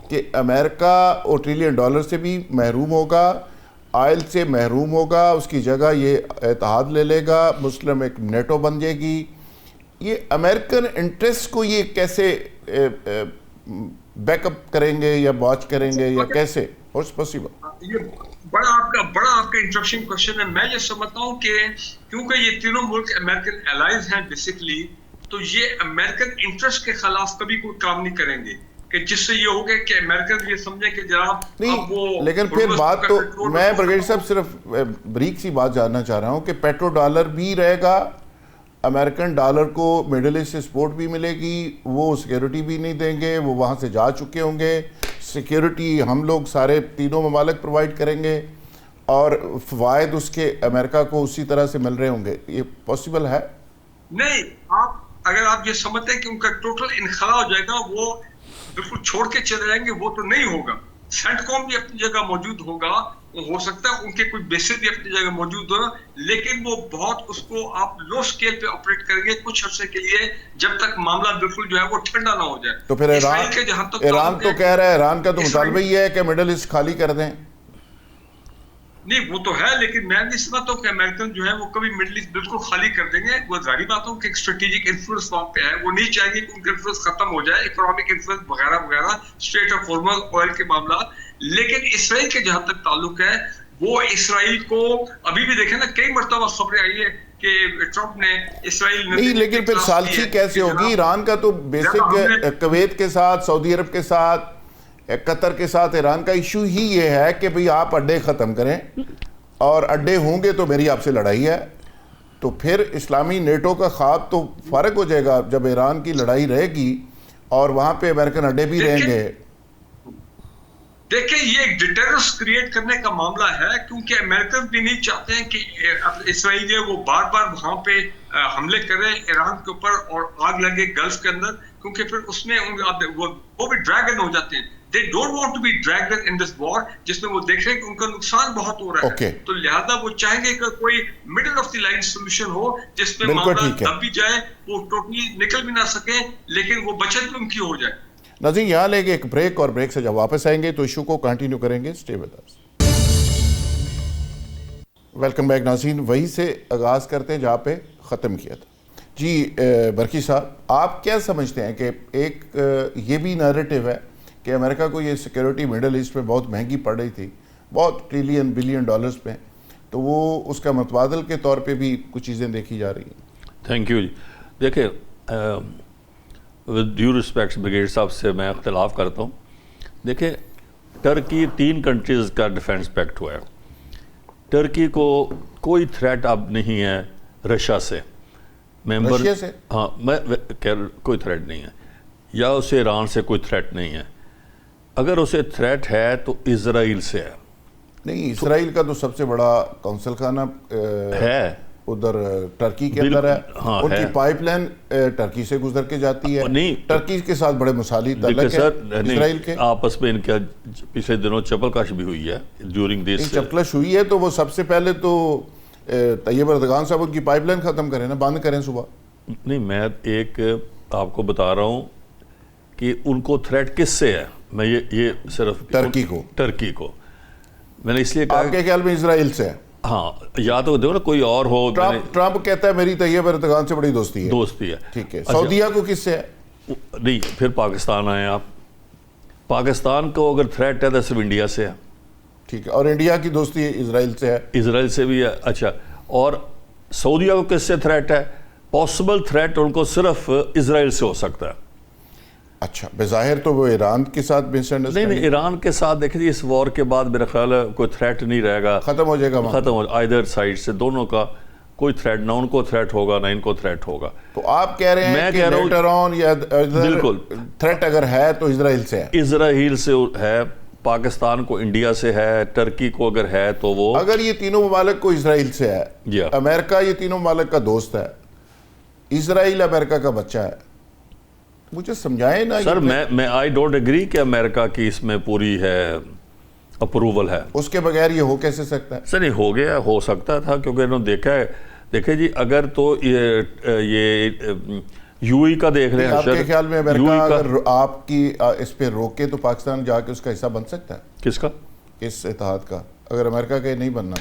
کہ امریکہ وہ ٹریلین ڈالر سے بھی محروم ہوگا, آئل سے محروم ہوگا, اس کی جگہ یہ اتحاد لے لے گا, مسلم ایک نیٹو بن جائے گی. یہ امریکن انٹرسٹ کو یہ کیسے بیک اپ کریں گے یا واچ کریں گے یا کیسے؟ What's possible? یہ بڑا آپ کا انٹرسٹنگ کوشچن ہے. میں یہ سمجھتا ہوں کہ کیونکہ یہ تینوں ملک امریکن الائز ہیں بیسکلی, تو یہ امریکن انٹرسٹ کے خلاف کبھی کوئی کام نہیں کریں گے, کہ جس سے یہ ہوگا کہ امریکن یہ سمجھیں کہ جناب اب وہ لیکن پھر بات تو میں برگیڈ صاحب صرف بریک سی بات جاننا چاہ رہا ہوں کہ پیٹرو ڈالر بھی رہے گا, امریکن ڈالر کو مڈل ایسٹ سے سپورٹ بھی ملے گی, وہ سیکیورٹی بھی نہیں دیں گے, وہ وہاں سے جا چکے ہوں گے, سیکیورٹی ہم لوگ سارے تینوں ممالک پرووائڈ کریں گے اور فوائد اس کے امریکہ کو اسی طرح سے مل رہے ہوں گے. یہ پاسبل ہے؟ نہیں, اگر آپ یہ سمجھتے ہیں کہ ان کا ٹوٹل انخلا ہو جائے گا, وہ بالکل چھوڑ کے چلے جائیں گے, وہ تو نہیں ہوگا. سینٹ کوم بھی اپنی جگہ موجود ہوگا, ہو سکتا ہے ان کے کوئی بیسز بھی اپنی جگہ موجود ہوگا, لیکن وہ بہت اس کو آپ لو سکیل پہ آپریٹ کریں گے کچھ عرصے کے لیے, جب تک معاملہ بالکل جو ہے وہ ٹھنڈا نہ ہو جائے. تو پھر ایران تو کہہ رہا ہے, ایران کا تو مطالبہ یہ ہے کہ مڈل ایسٹ خالی کر دیں. نہیں وہ تو ہے, لیکن میں نہیں سمجھتا ہوں کہ امریکن جو ہے وہ کبھی مڈل ایسٹ بالکل خالی کر دیں گے. وہ ظاہری بات ہو کہ ایک اسٹریٹجک انفلوئنس وہاں پہ ہے, وہ نہیں چاہیں گے کہ ان کا انفلوئنس ختم ہو جائے, اکنامک انفلوئنس وغیرہ وغیرہ, اسٹریٹ آف ہارمز, آئل کے معاملات. لیکن اسرائیل کے جہاں تک تعلق ہے, وہ اسرائیل کو ابھی بھی دیکھیں نا, کئی مرتبہ خبریں آئی ہیں کہ ٹرمپ نے اسرائیل نہیں, لیکن پھر ثالثی کیسے ہوگی؟ ایران کا تو بیسک کویت کے ساتھ, سعودی عرب کے ساتھ, قطر کے ساتھ ایران کا ایشو ہی یہ ہے کہ بھئی آپ اڈے ختم کریں, اور اڈے ہوں گے تو میری آپ سے لڑائی ہے. تو پھر اسلامی نیٹو کا خواب تو فارغ ہو جائے گا جب ایران کی لڑائی رہے گی اور وہاں پہ امریکن اڈے بھی رہیں گے. دیکھیں یہ ایک ڈیٹرنس کریٹ کرنے کا معاملہ ہے, کیونکہ امریکن بھی نہیں چاہتے ہیں کہ اسرائیل جو وہ بار بار وہاں پہ حملے کرے ایران کے اوپر اور آگ لگے گلف کے اندر, کیونکہ پھر اس میں وہ بھی ڈریگن ہو جاتے ہیں. They don't want to be dragged in this war, جس میں وہ دیکھ رہے ہیں کہ ان کا نقصان بہت ہو رہا ہے. تو لہذا وہ چاہیں گے کہ کوئی middle of the line solution ہو جس میں معاملہ دب بھی جائے, وہ ٹوٹلی نکل بھی نہ سکیں, لیکن وہ بچت بھی ان کی ہو جائے. ناظرین یہاں لیں گے ایک بریک, اور بریک سے جب واپس آئیں گے تو ایشو کو کنٹینیو کریں گے. Stay with us. Welcome back ناظرین. وہی سے آغاز کرتے ہیں جہاں پہ ختم کیا تھا. جی برقی صاحب, آپ کیا سمجھتے ہیں کہ ایک یہ بھی نیریٹو ہے کہ امریکہ کو یہ سیکیورٹی مڈل ایسٹ میں بہت مہنگی پڑ رہی تھی, بہت ٹریلین بلین ڈالرز پہ, تو وہ اس کا متبادل کے طور پہ بھی کچھ چیزیں دیکھی جا رہی ہیں؟ تھینک یو جی. دیکھیں ود ڈیو رسپیکٹس بریگیڈ صاحب سے میں اختلاف کرتا ہوں. دیکھیں ٹرکی 3 کنٹریز کا ڈیفینس پیکٹ ہوا ہے. ٹرکی کو کوئی تھریٹ اب نہیں ہے رشیا سے, ممبر رشیا سے, ہاں میں کوئی تھریٹ نہیں ہے, یا اسے ایران سے کوئی تھریٹ نہیں ہے. اگر اسے تھریٹ ہے تو اسرائیل سے ہے. نہیں, اسرائیل کا تو سب سے بڑا کونسل خانہ ہے ادھر ٹرکی کے اندر ہے, ان کی پائپ لائن ٹرکی سے گزر کے جاتی ہے. نہیں, ٹرکی کے ساتھ بڑے مسالی تعلق ہے اسرائیل کے. آپس میں ان کے پچھلے دنوں چپل کش بھی ہوئی ہے ڈیورنگ دس. چپلش ہوئی ہے تو وہ سب سے پہلے تو طیب اردگان صاحب ان کی پائپ لائن ختم کریں نا, بند کریں صبح. نہیں, میں ایک آپ کو بتا رہا ہوں کہ ان کو تھریٹ کس سے ہے. میں یہ صرف ٹرکی کو میں نے اس لیے کہا, آپ کے خیال میں اسرائیل سے ہے؟ ہاں, یا تو دیکھو نا کوئی اور ہو. ٹرمپ کہتا ہے میری طیب اردگان سے بڑی دوستی ہے. ٹھیک ہے, سعودیہ کو کس سے ہے؟ نہیں, پھر پاکستان آئے آپ. پاکستان کو اگر تھریٹ ہے تو صرف انڈیا سے ہے. ٹھیک ہے, اور انڈیا کی دوستی اسرائیل سے ہے. اسرائیل سے بھی ہے. اچھا, اور سعودیہ کو کس سے تھریٹ ہے؟ پاسبل تھریٹ ان کو صرف اسرائیل سے ہو سکتا ہے. اچھا, بظاہر تو وہ ایران کے ساتھ نہیں, ایران کے ساتھ دیکھیں اس وار کے بعد میرا خیال ہے کوئی تھریٹ نہیں رہے گا, ختم ہو جائے گا, ختم ہو آئیدر سائڈ سے, دونوں کا کوئی تھریٹ, نہ ان کو تھریٹ ہوگا نہ ان کو تھریٹ ہوگا. تو آپ کہہ رہے ہیں کہ لیٹر آن یا بالکل تھریٹ اگر ہے تو اسرائیل سے ہے. اسرائیل سے ہے, پاکستان کو انڈیا سے ہے, ٹرکی کو اگر ہے تو وہ, اگر یہ تینوں ممالک کو اسرائیل سے ہے, امریکہ یہ تینوں ممالک کا دوست ہے, اسرائیل امریکہ کا بچہ ہے, مجھے سمجھائیں نا. سر میں آئی ڈونٹ اگری کہ امریکہ کی اس میں پوری ہے اپروول ہے. اس کے بغیر یہ ہو کیسے سکتا ہے؟ سر نہیں ہو گیا، ہو سکتا تھا کیونکہ انہوں نے دیکھا ہے. دیکھیں جی اگر تو یہ یو ای کا دیکھ رہے ہیں. آپ کے خیال میں امریکہ اگر آپ کی اس پہ روکے تو پاکستان جا کے اس کا حصہ بن سکتا ہے؟ کس کا؟ اس اتحاد کا. اگر امریکہ کے نہیں بننا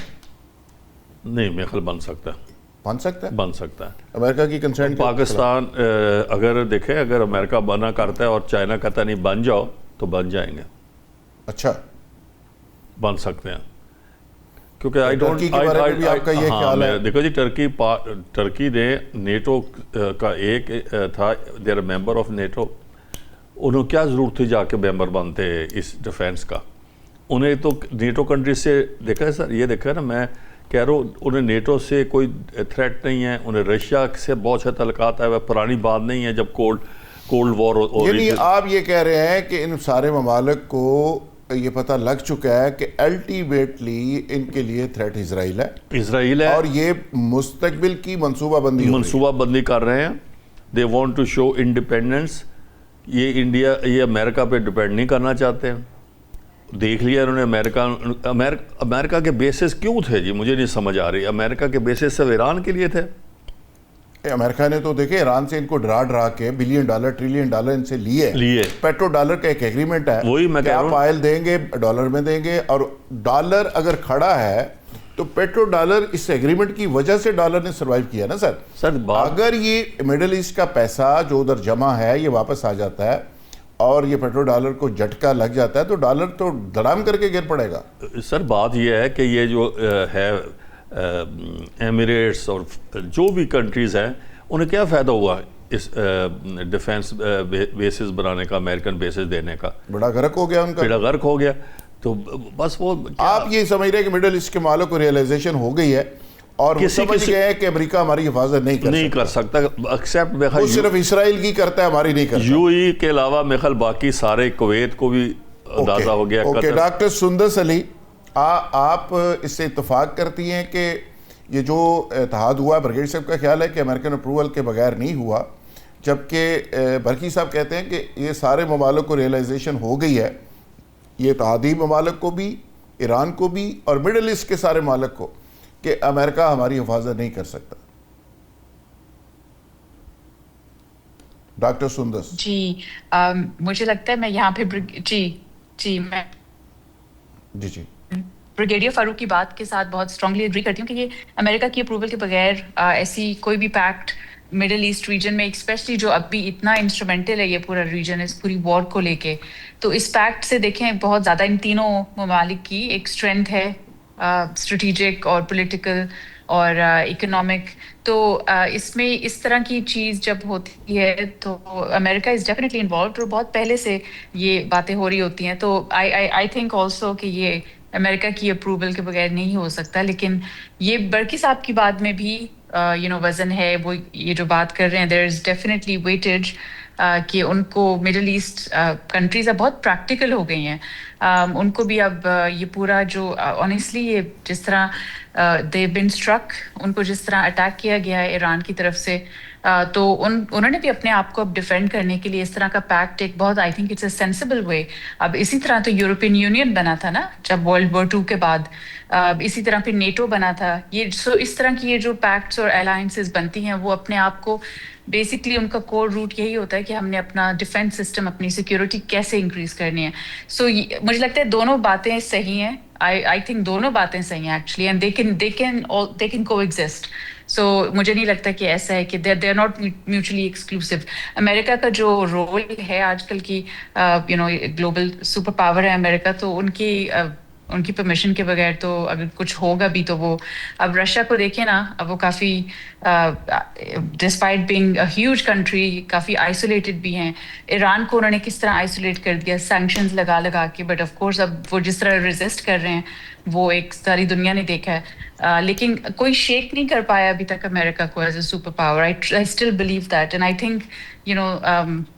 نہیں میرے خیال بن سکتا ہے. بن سکتا ہے؟ بن سکتا ہے. امریکہ کی کنسرن پاکستان اگر دیکھیں اگر امریکہ بنا کرتا ہے اور چائنا کہتا نہیں بن جاؤ تو بن جائیں گے. اچھا بن سکتے ہیں کیونکہ ترکی کے بارے میں بھی آپ کا یہ خیال ہے؟ دیکھو جی ٹرکی نے نیٹو کا ایک تھا، دیر ممبر آف نیٹو. انہوں کیا ضرورت تھی جا کے ممبر بنتے اس ڈیفینس کا؟ انہیں تو نیٹو کنٹریز سے دیکھا ہے سر، یہ دیکھا ہے نا، میں کہہ رہا ہوں انہیں نیٹو سے کوئی تھریٹ نہیں ہے. انہیں رشیا سے بہت سے تعلقات ہے، وہ پرانی بات نہیں ہے جب کولڈ وار ہو رہی یعنی آپ یہ کہہ رہے ہیں کہ ان سارے ممالک کو یہ پتہ لگ چکا ہے کہ الٹیمیٹلی ان کے لیے تھریٹ اسرائیل ہے اور یہ مستقبل کی منصوبہ بندی کر رہے ہیں. They want to show independence. یہ امریکہ پہ ڈیپینڈ نہیں کرنا چاہتے ہیں. دیکھ لیا انہوں نے امریکہ کے بیسز کیوں تھے جی؟ مجھے نہیں سمجھ آ رہی. امریکہ کے بیسز صرف ایران کے لیے تھے. امریکہ نے تو دیکھے ایران سے ان کو ڈرا کے $1 بلین $1 ٹریلین ان سے لیے. پیٹرو ڈالر کا ایک ایگریمنٹ ہے وہی میں کہ آپ آئل دیں گے ڈالر میں دیں گے، اور ڈالر اگر کھڑا ہے تو پیٹرو ڈالر اس ایگریمنٹ کی وجہ سے ڈالر نے سروائیو کیا نا سر. اگر یہ مڈل ایسٹ کا پیسہ جو ادھر جمع ہے یہ واپس آ جاتا ہے اور یہ پیٹرو ڈالر کو جھٹکا لگ جاتا ہے تو ڈالر تو دھڑام کر کے گر پڑے گا. سر بات یہ ہے کہ یہ جو ہے ایمریٹس اور جو بھی کنٹریز ہیں انہیں کیا فائدہ ہوا اس ڈیفینس بیسز بنانے کا، امریکن بیسز دینے کا؟ بڑا غرق ہو گیا ان کا. بڑا غرق ہو گیا. تو بس وہ آپ یہ سمجھ رہے ہیں کہ مڈل ایسٹ کے مالک کو ریئلائزیشن ہو گئی ہے اور وہ سمجھ گئے کہ امریکہ ہماری حفاظت نہیں کر سکتا. ایکسیپٹ وہ صرف اسرائیل کی کرتا ہے، ہماری نہیں کرتا. یو ای کے علاوہ میرے خیال باقی سارے، کویت کو بھی اندازہ ہو گیا. ڈاکٹر سندس علی، آپ اس سے اتفاق کرتی ہیں کہ یہ جو اتحاد ہوا، برگیڈ صاحب کا خیال ہے کہ امریکن اپروول کے بغیر نہیں ہوا، جبکہ برکی صاحب کہتے ہیں کہ یہ سارے ممالک کو ریئلائزیشن ہو گئی ہے، یہ اتحادی ممالک کو بھی، ایران کو بھی اور مڈل ایسٹ کے سارے ممالک کو، کہ امریکہ ہماری حفاظت نہیں کر سکتا. ڈاکٹر سندس جی مجھے لگتا ہے میں یہاں پہ میں جی بریگیڈیئر فاروق کی بات کے ساتھ بہت اسٹرانگلی اگری کرتی ہوں کہ یہ امریکہ کی اپروول کے بغیر ایسی کوئی بھی پیکٹ مڈل ایسٹ ریجن میں، اسپیشلی جو اب بھی اتنا انسٹرومنٹل ہے یہ پورا ریجن اس پوری وار کو لے کے، تو اس پیکٹ سے دیکھیں بہت زیادہ ان تینوں ممالک کی ایک اسٹرینتھ ہے، اسٹریٹجک اور پولیٹیکل اور اکنامک. تو اس میں اس طرح کی چیز جب ہوتی ہے تو امریکہ از ڈیفینیٹلی انوالوڈ اور بہت پہلے سے یہ باتیں ہو رہی ہوتی ہیں. تو آئی تھنک آلسو کہ یہ امریکہ کی اپروول کے بغیر نہیں ہو سکتا. لیکن یہ برکی صاحب کی بات میں بھی وزن ہے. وہ یہ جو بات کر رہے ہیں دیر از ڈیفینیٹلی ویٹیج کہ ان کو مڈل ایسٹ کنٹریز اب بہت پریکٹیکل ہو گئی ہیں. ان کو بھی اب یہ پورا جو آنیسٹلی یہ جس طرح دے بن اسٹرک، ان کو جس طرح اٹیک کیا گیا ہے ایران کی طرف سے، تو انہوں نے بھی اپنے آپ کو اب ڈیفینڈ کرنے کے لیے اس طرح کا پیکٹ ایک بہت I think it's a sensible way. اب اسی طرح تو یورپین یونین بنا تھا نا جب ورلڈ وار 2 کے بعد، اسی طرح پھر نیٹو بنا تھا. یہ اس طرح کی یہ جو پیکٹس اور الائنسز بنتی ہیں وہ اپنے آپ کو بیسکلی ان کا کور روٹ یہی ہوتا ہے کہ ہم نے اپنا ڈیفینس سسٹم، اپنی سیکیورٹی کیسے انکریز کرنی ہے. سو مجھے لگتا ہے دونوں باتیں صحیح ہیں. I think دونوں باتیں صحیح ہیں actually and they can coexist. سو مجھے نہیں لگتا کہ ایسا ہے کہ they are not mutually exclusive. امریکہ کا جو رول ہے آج کل کی گلوبل سپر پاور ہے امریکہ، تو ان کی پرمیشن کے بغیر تو اگر کچھ ہوگا بھی تو وہ اب رشیا کو دیکھیں نا، اب وہ کافی despite being a huge country کافی آئسولیٹڈ بھی ہیں. ایران کو انہوں نے کس طرح آئسولیٹ کر دیا سینکشنز لگا کے، بٹ آف کورس اب وہ جس طرح ریزسٹ کر رہے ہیں وہ ایک ساری دنیا نے دیکھا ہے. لیکن کوئی شیک نہیں کر پایا ابھی تک امریکہ کو as a super power. I still believe that and I think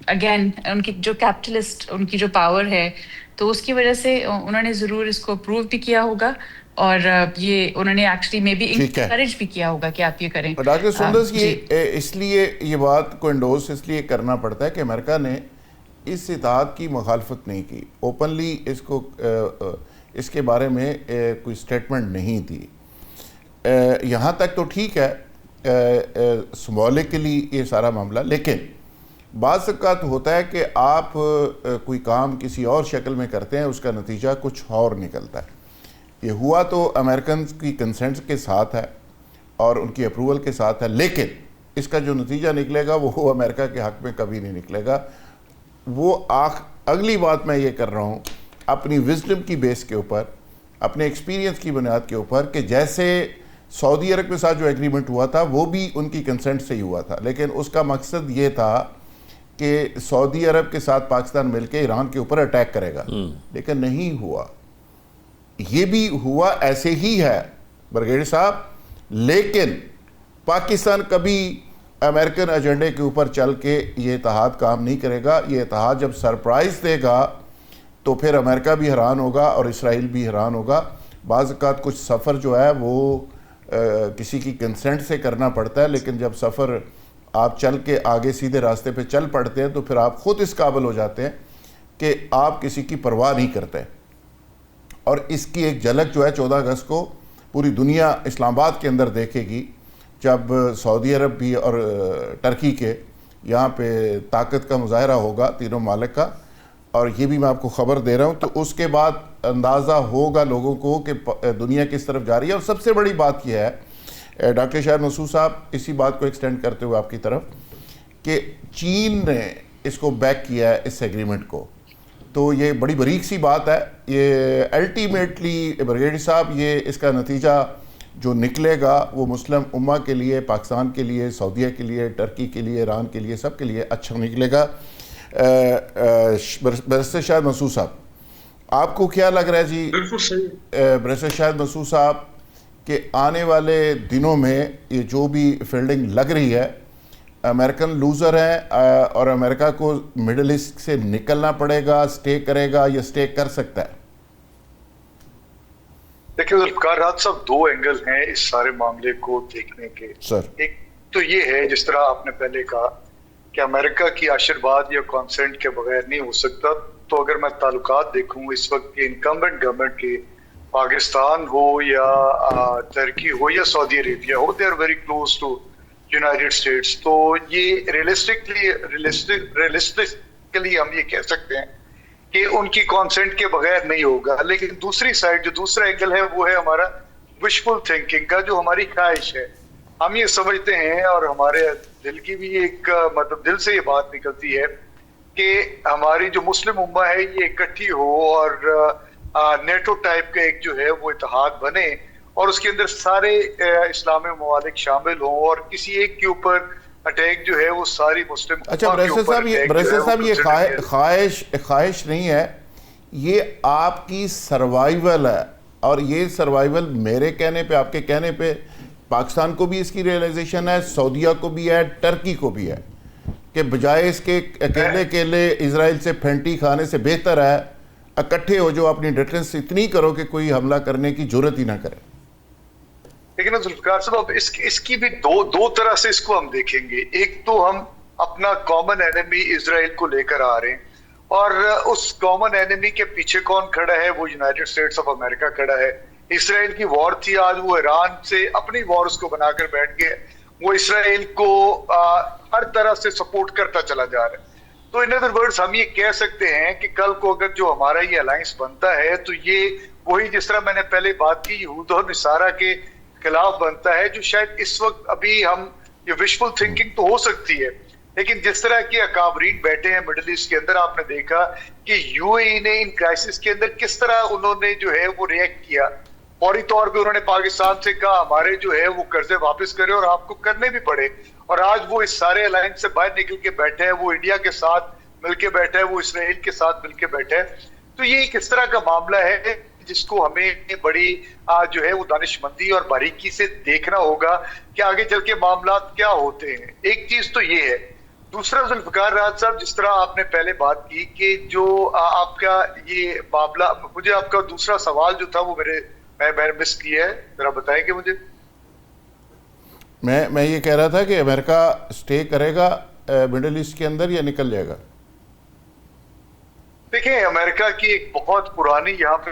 again in کی جو کیپٹلسٹ ان کی جو پاور ہے تو اس کی وجہ سے انہوں نے ضرور اس کو اپروو بھی کیا ہوگا اور یہ انہوں نے ایکچولی میں بھی انکریج بھی کیا ہوگا کہ آپ یہ کریں. ڈاکٹر سندس اس لیے یہ بات کو انڈورس اس لیے کرنا پڑتا ہے کہ امریکہ نے اس اتحاد کی مخالفت نہیں کی، اوپنلی اس کے بارے میں کوئی سٹیٹمنٹ نہیں تھی. یہاں تک تو ٹھیک ہے سمبولکلی یہ سارا معاملہ, لیکن بعض اوقات ہوتا ہے کہ آپ کوئی کام کسی اور شکل میں کرتے ہیں, اس کا نتیجہ کچھ اور نکلتا ہے. یہ ہوا تو امریکنز کی کنسنٹ کے ساتھ ہے اور ان کی اپروول کے ساتھ ہے, لیکن اس کا جو نتیجہ نکلے گا وہ امریکہ کے حق میں کبھی نہیں نکلے گا. وہ اگلی بات میں یہ کر رہا ہوں اپنی وزڈم کی بیس کے اوپر, اپنے ایکسپیرینس کی بنیاد کے اوپر, کہ جیسے سعودی عرب کے ساتھ جو ایگریمنٹ ہوا تھا وہ بھی ان کی کنسنٹ سے ہی ہوا تھا, لیکن اس کا مقصد یہ تھا کہ سعودی عرب کے ساتھ پاکستان مل کے ایران کے اوپر اٹیک کرے گا, لیکن نہیں ہوا. یہ بھی ہوا ایسے ہی ہے برگیڈی صاحب, لیکن پاکستان کبھی امریکن ایجنڈے کے اوپر چل کے یہ اتحاد کام نہیں کرے گا. یہ اتحاد جب سرپرائز دے گا تو پھر امریکہ بھی حیران ہوگا اور اسرائیل بھی حیران ہوگا. بعض اوقات کچھ سفر جو ہے وہ کسی کی کنسنٹ سے کرنا پڑتا ہے, لیکن جب سفر آپ چل کے آگے سیدھے راستے پہ چل پڑتے ہیں تو پھر آپ خود اس قابل ہو جاتے ہیں کہ آپ کسی کی پرواہ نہیں کرتے. اور اس کی ایک جھلک جو ہے 14 اگست کو پوری دنیا اسلام آباد کے اندر دیکھے گی, جب سعودی عرب بھی اور ٹرکی کے یہاں پہ طاقت کا مظاہرہ ہوگا تینوں ممالک کا. اور یہ بھی میں آپ کو خبر دے رہا ہوں, تو اس کے بعد اندازہ ہوگا لوگوں کو کہ دنیا کس طرف جا رہی ہے. اور سب سے بڑی بات یہ ہے ڈاکٹر شاہد مسعود صاحب, اسی بات کو ایکسٹینڈ کرتے ہوئے آپ کی طرف, کہ چین نے اس کو بیک کیا ہے اس ایگریمنٹ کو, تو یہ بڑی باریک سی بات ہے. یہ الٹیمیٹلی برگیڈی صاحب یہ اس کا نتیجہ جو نکلے گا وہ مسلم امہ کے لیے, پاکستان کے لیے, سعودیہ کے لیے, ٹرکی کے لیے, ایران کے لیے, سب کے لیے اچھا نکلے گا. برسٹر شاہد مسعود صاحب, آپ کو کیا لگ رہا ہے جی بالکل صحیح برسٹر شاہد مسعود صاحب کہ آنے والے دنوں میں یہ جو بھی فیلڈنگ لگ رہی ہے, امریکن لوزر ہیں اور امریکہ کو مڈل ایسٹ سے نکلنا پڑے گا, سٹے کرے گا یا سٹے کر سکتا ہے؟ دیکھیں ذوالفقار راحت صاحب, 2 اینگل ہیں اس سارے معاملے کو دیکھنے کے. سر, ایک تو یہ ہے جس طرح آپ نے پہلے کہا کہ امریکہ کی آشرواد یا کانسنٹ کے بغیر نہیں ہو سکتا. تو اگر میں تعلقات دیکھوں اس وقت کے انکمبنٹ گورنمنٹ کے, پاکستان ہو یا ترکی ہو یا سعودی عربیہ ہو, they are very close to United States. تو یہ ریئلسٹکلی ہم یہ کہہ سکتے ہیں کہ ان کی کانسنٹ کے بغیر نہیں ہوگا. لیکن دوسری سائڈ جو دوسرا اینگل ہے وہ ہے ہمارا وشفل تھنکنگ کا, جو ہماری خواہش ہے. ہم یہ سمجھتے ہیں اور ہمارے دل کی بھی ایک مطلب دل سے یہ بات نکلتی ہے کہ ہماری جو مسلم امہ ہے یہ اکٹھی ہو اور نیٹو ٹائپ کا ایک جو ہے وہ اتحاد بنے, اور اس کے اندر سارے اسلامی ممالک شامل ہوں, اور کسی ایک کے اوپر اٹیک جو ہے وہ ساری مسلم. اچھا برسٹر صاحب یہ خواہش نہیں ہے, یہ آپ کی سروائیول ہے, اور یہ سروائیول میرے کہنے پہ, آپ کے کہنے پہ پاکستان کو بھی اس کی ریئلائزیشن ہے, سعودیہ کو بھی ہے, ٹرکی کو بھی ہے, کہ بجائے اس کے اکیلے اسرائیل سے پھینٹی کھانے سے بہتر ہے اکٹھے ہو جو اپنی ڈیفنس اتنی کرو کہ کوئی حملہ کرنے کی جرت ہی نہ کرے. لیکن ذوالفقار صاحب اس کی بھی دو طرح سے اس کو ہم دیکھیں گے. ایک تو ہم اپنا کامن اینیمی اسرائیل کو لے کر آ رہے ہیں, اور اس کامن اینیمی کے پیچھے کون کھڑا ہے, وہ یونائٹڈ اسٹیٹس آف امریکہ کھڑا ہے. اسرائیل کی وار تھی, آج وہ ایران سے اپنی وار اس کو بنا کر بیٹھ گئے, وہ اسرائیل کو ہر طرح سے سپورٹ کرتا چلا جا رہا ہے. تو ان ادر ورڈز ہم یہ کہہ سکتے ہیں کہ کل کو اگر جو ہمارا یہ الائنس بنتا ہے تو یہ وہی جس طرح میں نے پہلے بات کی یہود اور نصارہ کے خلاف بنتا ہے, جو شاید اس وقت ابھی ہم یہ وشفل تھنکنگ تو ہو سکتی ہے, لیکن جس طرح کے اکابرین بیٹھے ہیں مڈل ایسٹ کے اندر, آپ نے دیکھا کہ یو اے ای نے ان کرائسس کے اندر کس طرح انہوں نے جو ہے وہ ریئیکٹ کیا. فوری طور پہ انہوں نے پاکستان سے کہا ہمارے جو ہے وہ قرضے واپس کرے, اور آپ کو کرنے بھی پڑے, اور آج وہ اس سارے الائنس سے باہر نکل کے بیٹھے ہیں, وہ انڈیا کے ساتھ مل کے بیٹھے ہیں, وہ اسرائیل کے ساتھ مل کے بیٹھے ہیں. تو یہ کس طرح کا معاملہ ہے جس کو ہمیں بڑی جو ہے وہ دانش مندی اور باریکی سے دیکھنا ہوگا کہ آگے چل کے معاملات کیا ہوتے ہیں. ایک چیز تو یہ ہے. دوسرا ذوالفقار راحت صاحب, جس طرح آپ نے پہلے بات کی کہ جو آپ کا یہ معاملہ, مجھے آپ کا دوسرا سوال جو تھا وہ میں نے مس کیا ہے, ذرا بتائیں گے مجھے. میں یہ کہہ رہا تھا کہ امریکہ سٹے کرے گا مڈل ایسٹ کے اندر یا نکل جائے گا؟ دیکھیں امریکہ کی ایک بہت پرانی یہاں پہ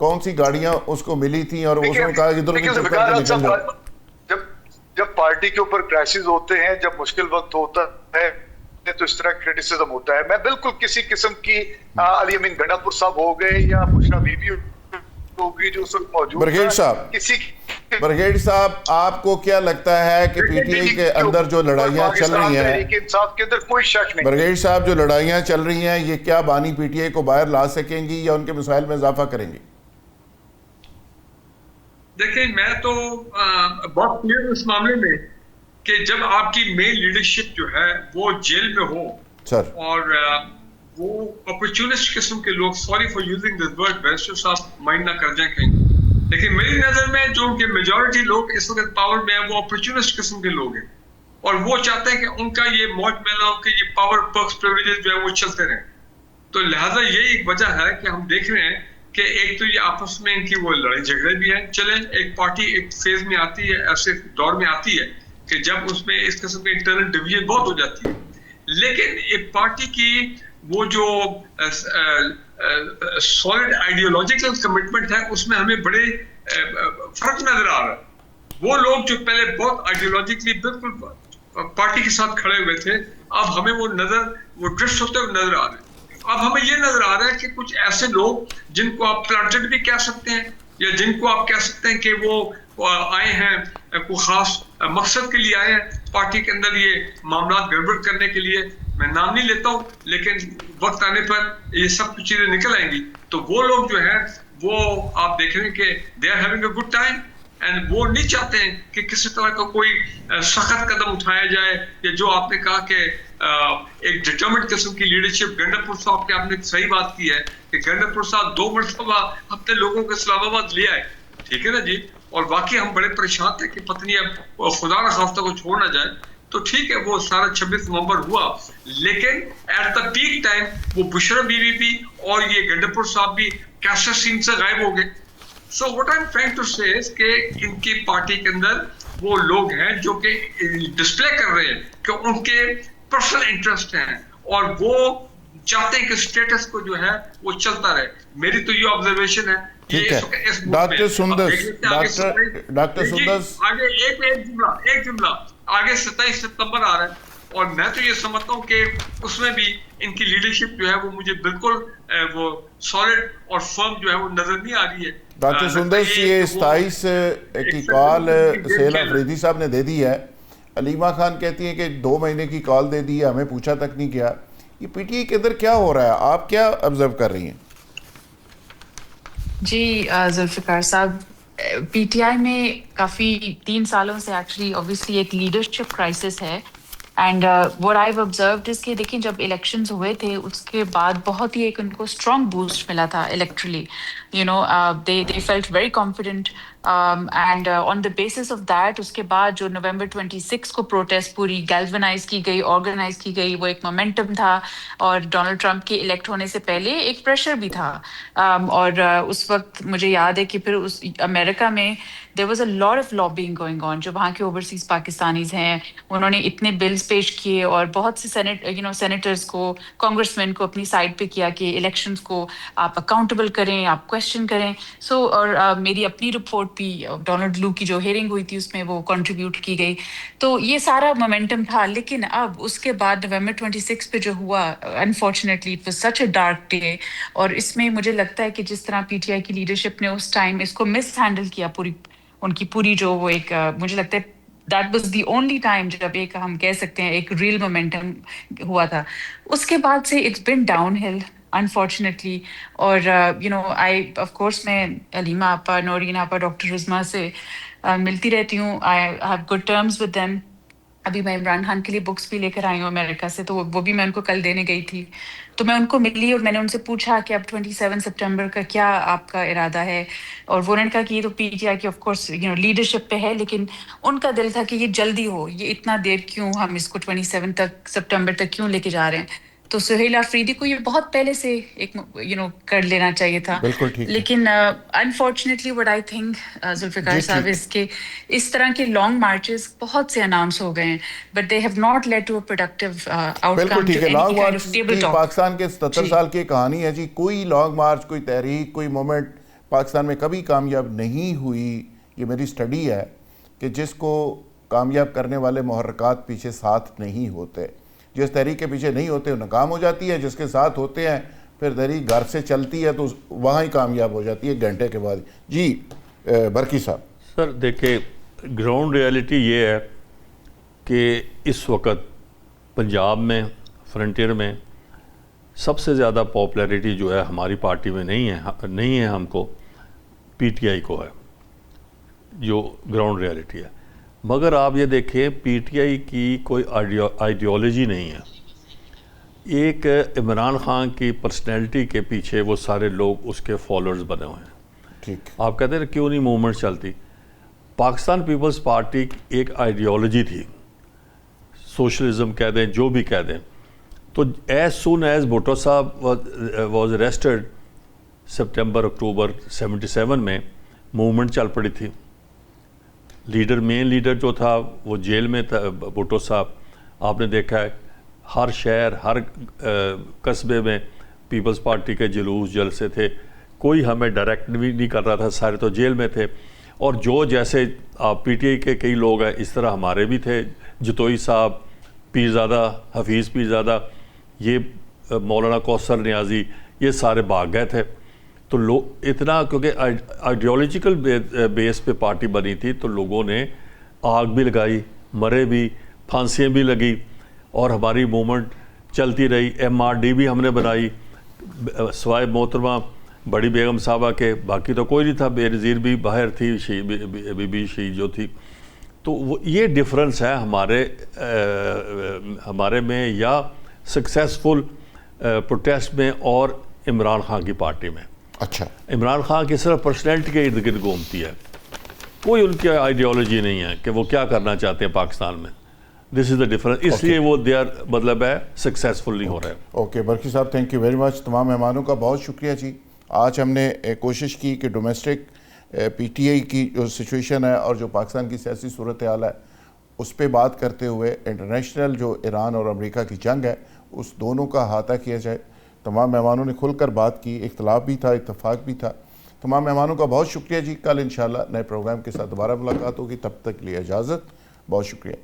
کون سی گاڑیاں اس کو ملی تھیں اور اس نے کہا کہ ادھر لیکن ذوالفقار صاحب جب پارٹی کے اوپر کرائسس ہوتے ہیں, جب مشکل وقت ہوتا ہے تو اس طرح کرٹیسزم ہوتا ہے. میں بالکل کسی قسم کی علی امین گنڈاپور صاحب ہو گئے یا بشرا بی بی ہوگی جو اس وقت موجود برگیڈ صاحب آپ کو کیا لگتا ہے کہ پی ٹی آئی کے اندر جو لڑائیاں چل رہی ہیں, انصاف کے اندر کوئی شک نہیں, برگیڈ صاحب جو لڑائیاں چل رہی ہیں یہ کیا بانی پی ٹی آئی کو باہر لا سکیں گی یا ان کے مسائل میں اضافہ کریں گی؟ دیکھیں میں تو بہت کلیئر اس معاملے میں کہ جب آپ کی مین لیڈرشپ جو ہے وہ جیل میں ہو اور وہ اپرچونسٹ قسم کے لوگ, sorry for using this word, barrister صاحب مائنڈ نہ کر جائیں کہیں, لیکن میری نظر میں جو ان کے میجورٹی لوگ اس وقت پاور میں ہیں وہ اپرچونسٹ قسم کے لوگ ہیں اور وہ چاہتے ہیں کہ ان کا یہ موج میلا ہو کہ یہ پاور پرکس پریویلیج جو ہے وہ چلتے رہیں. تو لہٰذا یہی ایک وجہ ہے کہ ہم دیکھ رہے ہیں کہ ایک تو یہ آپس میں ان کی وہ لڑائی جھگڑے بھی ہیں. چلیں ایک پارٹی ایک فیز میں آتی ہے, ایسے دور میں آتی ہے کہ جب اس میں اس قسم کے انٹرنل ڈویژن بہت ہو جاتی ہے, لیکن ایک پارٹی کی وہ جو سالڈ آئیڈیولوجیکل کمٹمنٹ ہے اس میں ہمیں بڑے فرق نظر آ رہا ہے. وہ لوگ جو پہلے بہت آئیڈیولوجیکلی بالکل پارٹی کے ساتھ کھڑے ہوئے تھے, اب ہمیں وہ ڈرفٹ ہوتے ہوئے نظر آ رہے ہیں. اب ہمیں یہ نظر آ رہا ہے کہ کچھ ایسے لوگ جن کو آپ پلانٹڈ بھی کہہ سکتے ہیں یا جن کو آپ کہہ سکتے ہیں کہ وہ آئے ہیں کوئی خاص مقصد کے لیے آئے ہیں پارٹی کے اندر یہ معاملات گڑبڑ کرنے کے لیے, میں نام نہیں لیتا ہوں لیکن وقت آنے پر یہ سب کچھ چیزیں نکل آئیں گی. تو وہ لوگ جو ہیں وہ آپ دیکھ رہے ہیں کہ they are having a good time and وہ نہیں چاہتے ہیں کہ کسی طرح کا کوئی سخت قدم اٹھایا جائے. یا جو آپ نے کہا کہ ایک ڈٹرمنٹ قسم کی لیڈرشپ, گنڈاپور صاحب کی آپ نے صحیح بات کی ہے کہ گنڈاپور صاحب 2 مرتبہ اپنے لوگوں کو اسلام آباد لے آئے, ٹھیک ہے نا جی, اور واقعی ہم بڑے پریشان تھے کہ پتہ نہیں اب خدا نخواستہ کو چھوڑ نہ جائے. تو ٹھیک ہے وہ سارا 26 نومبر ہوا, لیکن ایٹ دا پیک ٹائم وہ بشرا بی بی بھی اور یہ گنڈاپور صاحب بھی کیسے سین سے غائب ہو گئے. So what I am trying to say is کہ ان کی پارٹی کے اندر وہ لوگ ہیں جو کہ ڈسپلے کر رہے ہیں کہ ان کے پرسنل انٹرسٹ ہیں اور وہ چاہتے ہیں کہ اسٹیٹس کو جو ہے وہ چلتا رہے. میری تو یہ آبزرویشن ہے. ڈاکٹر سندس آگے ایک جملہ آگے 27 ستمبر آ رہا ہے اور میں تو یہ سمجھتا ہوں کہ اس میں بھی ان کی لیڈرشپ جو ہے وہ مجھے بالکل وہ سالڈ اور فرم جو ہے وہ نظر نہیں آ رہی ہے. ڈاکٹر سندس یہ 27 کی کال سہیل افریدی صاحب نے دے دی ہے. علیمہ خان کہتی ہیں کہ 2 مہینے کی کال دے دی ہے, ہمیں پوچھا تک نہیں کیا. یہ پی ٹی آئی کے اندر کیا ہو رہا ہے, آپ کیا آبزرو کر رہی ہیں؟ جی ذوالفقار صاحب, پی ٹی آئی میں کافی 3 سالوں سے ایکچولی اوبویسلی ایک لیڈرشپ کرائسس ہے. And what I've observed is کہ دیکھیں جب الیکشنز ہوئے تھے اس کے بعد بہت ہی ایک ان کو اسٹرانگ بوسٹ ملا تھا electorally. They felt very confident and on the basis of that اس کے بعد جو نومبر 26 کو پروٹیسٹ پوری گیلونائز کی گئی, آرگنائز کی گئی, وہ ایک مومنٹم تھا اور ڈونلڈ ٹرمپ کے الیکٹ ہونے سے پہلے ایک پریشر بھی تھا. اور اس وقت مجھے یاد ہے کہ پھر اس امریکہ میں there was a lot of lobbying going on. جو وہاں کے اوورسیز پاکستانیز ہیں انہوں نے اتنے بلز پیش کیے اور بہت سے سینیٹرز کو, کانگریس مین کو اپنی سائڈ پہ کیا کہ الیکشنز کو آپ اکاؤنٹیبل کریں, آپ کویشچن کریں. اور میری اپنی رپورٹ بھی ڈونلڈ لو کی جو ہیئرنگ ہوئی تھی اس میں وہ کنٹریبیوٹ کی گئی. تو یہ سارا مومنٹم تھا. لیکن اب اس کے بعد نومبر 26 پہ جو ہوا, unfortunately it was such a dark day. اور اس میں مجھے لگتا ہے کہ جس طرح پی ٹی آئی کی لیڈرشپ نے اس ٹائم اس کو مس ہینڈل کیا, ان کی پوری جو وہ ایک, مجھے لگتا ہے that was the only time جب ایک ہم کہہ سکتے ہیں ایک ریل مومنٹم ہوا تھا. اس کے بعد سے اٹس بن ڈاؤن ہل انفارچونیٹلی. اور آئی آف کورس میں علیمہ آپا, نورین آپا, ڈاکٹر عظمیٰ سے ملتی رہتی ہوں. I have good terms with them. ابھی میں عمران خان کے لیے بکس بھی لے کر آئی ہوں امریکہ سے, تو وہ بھی میں ان کو کل دینے گئی تھی. تو میں ان کو ملی اور میں نے ان سے پوچھا کہ اب 27 سپٹمبر کا کیا آپ کا ارادہ ہے. اور وہ نے کہا کہ یہ تو پی ٹی آئی کی آف کورس لیڈرشپ پہ ہے, لیکن ان کا دل تھا کہ یہ جلدی ہو, یہ اتنا دیر کیوں, ہم اس کو 27 سپٹمبر تک کیوں لے کے جا رہے ہیں. تو سہیل افریدی کو یہ بہت پہلے سے ایک کر لینا چاہیے تھا. لیکن unfortunately what I think Zulfiqar صاحب اس کے اس طرح کے لانگ مارچز بہت سے اناؤنس ہو گئے ہیں, but they have not led to a productive outcome to any kind of table talk. Pakistan کے 77 سال کی کہانی ہے جی. کوئی لانگ مارچ, کوئی تحریک, کوئی مومنٹ پاکستان میں کبھی کامیاب نہیں ہوئی. یہ میری سٹڈی ہے کہ جس کو کامیاب کرنے والے محرکات پیچھے ساتھ نہیں ہوتے. جس تحریک کے پیچھے نہیں ہوتے وہ ناکام ہو جاتی ہے, جس کے ساتھ ہوتے ہیں پھر تحریک گھر سے چلتی ہے تو وہاں ہی کامیاب ہو جاتی ہے ایک گھنٹے کے بعد. جی برکی صاحب. سر دیکھیں, گراؤنڈ ریالٹی یہ ہے کہ اس وقت پنجاب میں فرنٹیئر میں سب سے زیادہ پاپولیرٹی جو ہے ہماری پارٹی میں نہیں ہے ہم کو, پی ٹی آئی کو ہے, جو گراؤنڈ ریالٹی ہے. مگر آپ یہ دیکھیں پی ٹی آئی کی کوئی آئیڈیالوجی نہیں ہے. ایک عمران خان کی پرسنالٹی کے پیچھے وہ سارے لوگ اس کے فالوورز بنے ہوئے ہیں. ٹھیک. آپ کہتے ہیں کیوں نہیں موومنٹ چلتی؟ پاکستان پیپلز پارٹی ایک آئیڈیالوجی تھی, سوشلزم کہہ دیں جو بھی کہہ دیں. تو ایز سون ایز بھٹو صاحب واز اریسٹڈ سپٹمبر اکتوبر 77 میں موومنٹ چل پڑی تھی. مین لیڈر جو تھا وہ جیل میں تھا بھٹو صاحب. آپ نے دیکھا ہے ہر شہر ہر قصبے میں پیپلز پارٹی کے جلوس جلسے تھے, کوئی ہمیں ڈائریکٹ بھی نہیں کر رہا تھا, سارے تو جیل میں تھے. اور جو جیسے آپ پی ٹی آئی کے کئی لوگ ہیں اس طرح ہمارے بھی تھے, جتوئی صاحب, پیرزادہ حفیظ پیرزادہ, یہ مولانا کوثر نیازی, یہ سارے بھاگ گئے تھے. تو لوگ اتنا کیونکہ آئیڈیالوجیکل بیس پہ پارٹی بنی تھی تو لوگوں نے آگ بھی لگائی, مرے بھی, پھانسیاں بھی لگی, اور ہماری موومنٹ چلتی رہی. ایم آر ڈی بھی ہم نے بنائی سوائے محترمہ بڑی بیگم صاحبہ کے, باقی تو کوئی نہیں تھا. بے نظیر بھی باہر تھی, بی بی شہید جو تھی. تو وہ یہ ڈفرنس ہے ہمارے میں یا سکسیسفل پروٹیسٹ میں اور عمران خان کی پارٹی میں. اچھا. عمران خان کی صرف پرسنالٹی کے ارد گرد گھومتی ہے, کوئی ان کی آئیڈیالوجی نہیں ہے کہ وہ کیا کرنا چاہتے ہیں پاکستان میں. دس از دا ڈفرنس, اس لیے وہ مطلب ہے سکسیسفل نہیں ہو رہے. اوکے برکی صاحب, تھینک یو ویری مچ. تمام مہمانوں کا بہت شکریہ جی. آج ہم نے کوشش کی کہ ڈومیسٹک پی ٹی آئی کی جو سچویشن ہے اور جو پاکستان کی سیاسی صورتحال ہے اس پہ بات کرتے ہوئے انٹرنیشنل جو ایران اور امریکہ کی جنگ ہے اس دونوں کا احاطہ کیا جائے. تمام مہمانوں نے کھل کر بات کی, اختلاف بھی تھا, اتفاق بھی تھا. تمام مہمانوں کا بہت شکریہ جی. کل انشاءاللہ نئے پروگرام کے ساتھ دوبارہ ملاقات ہوگی, تب تک لیے اجازت. بہت شکریہ.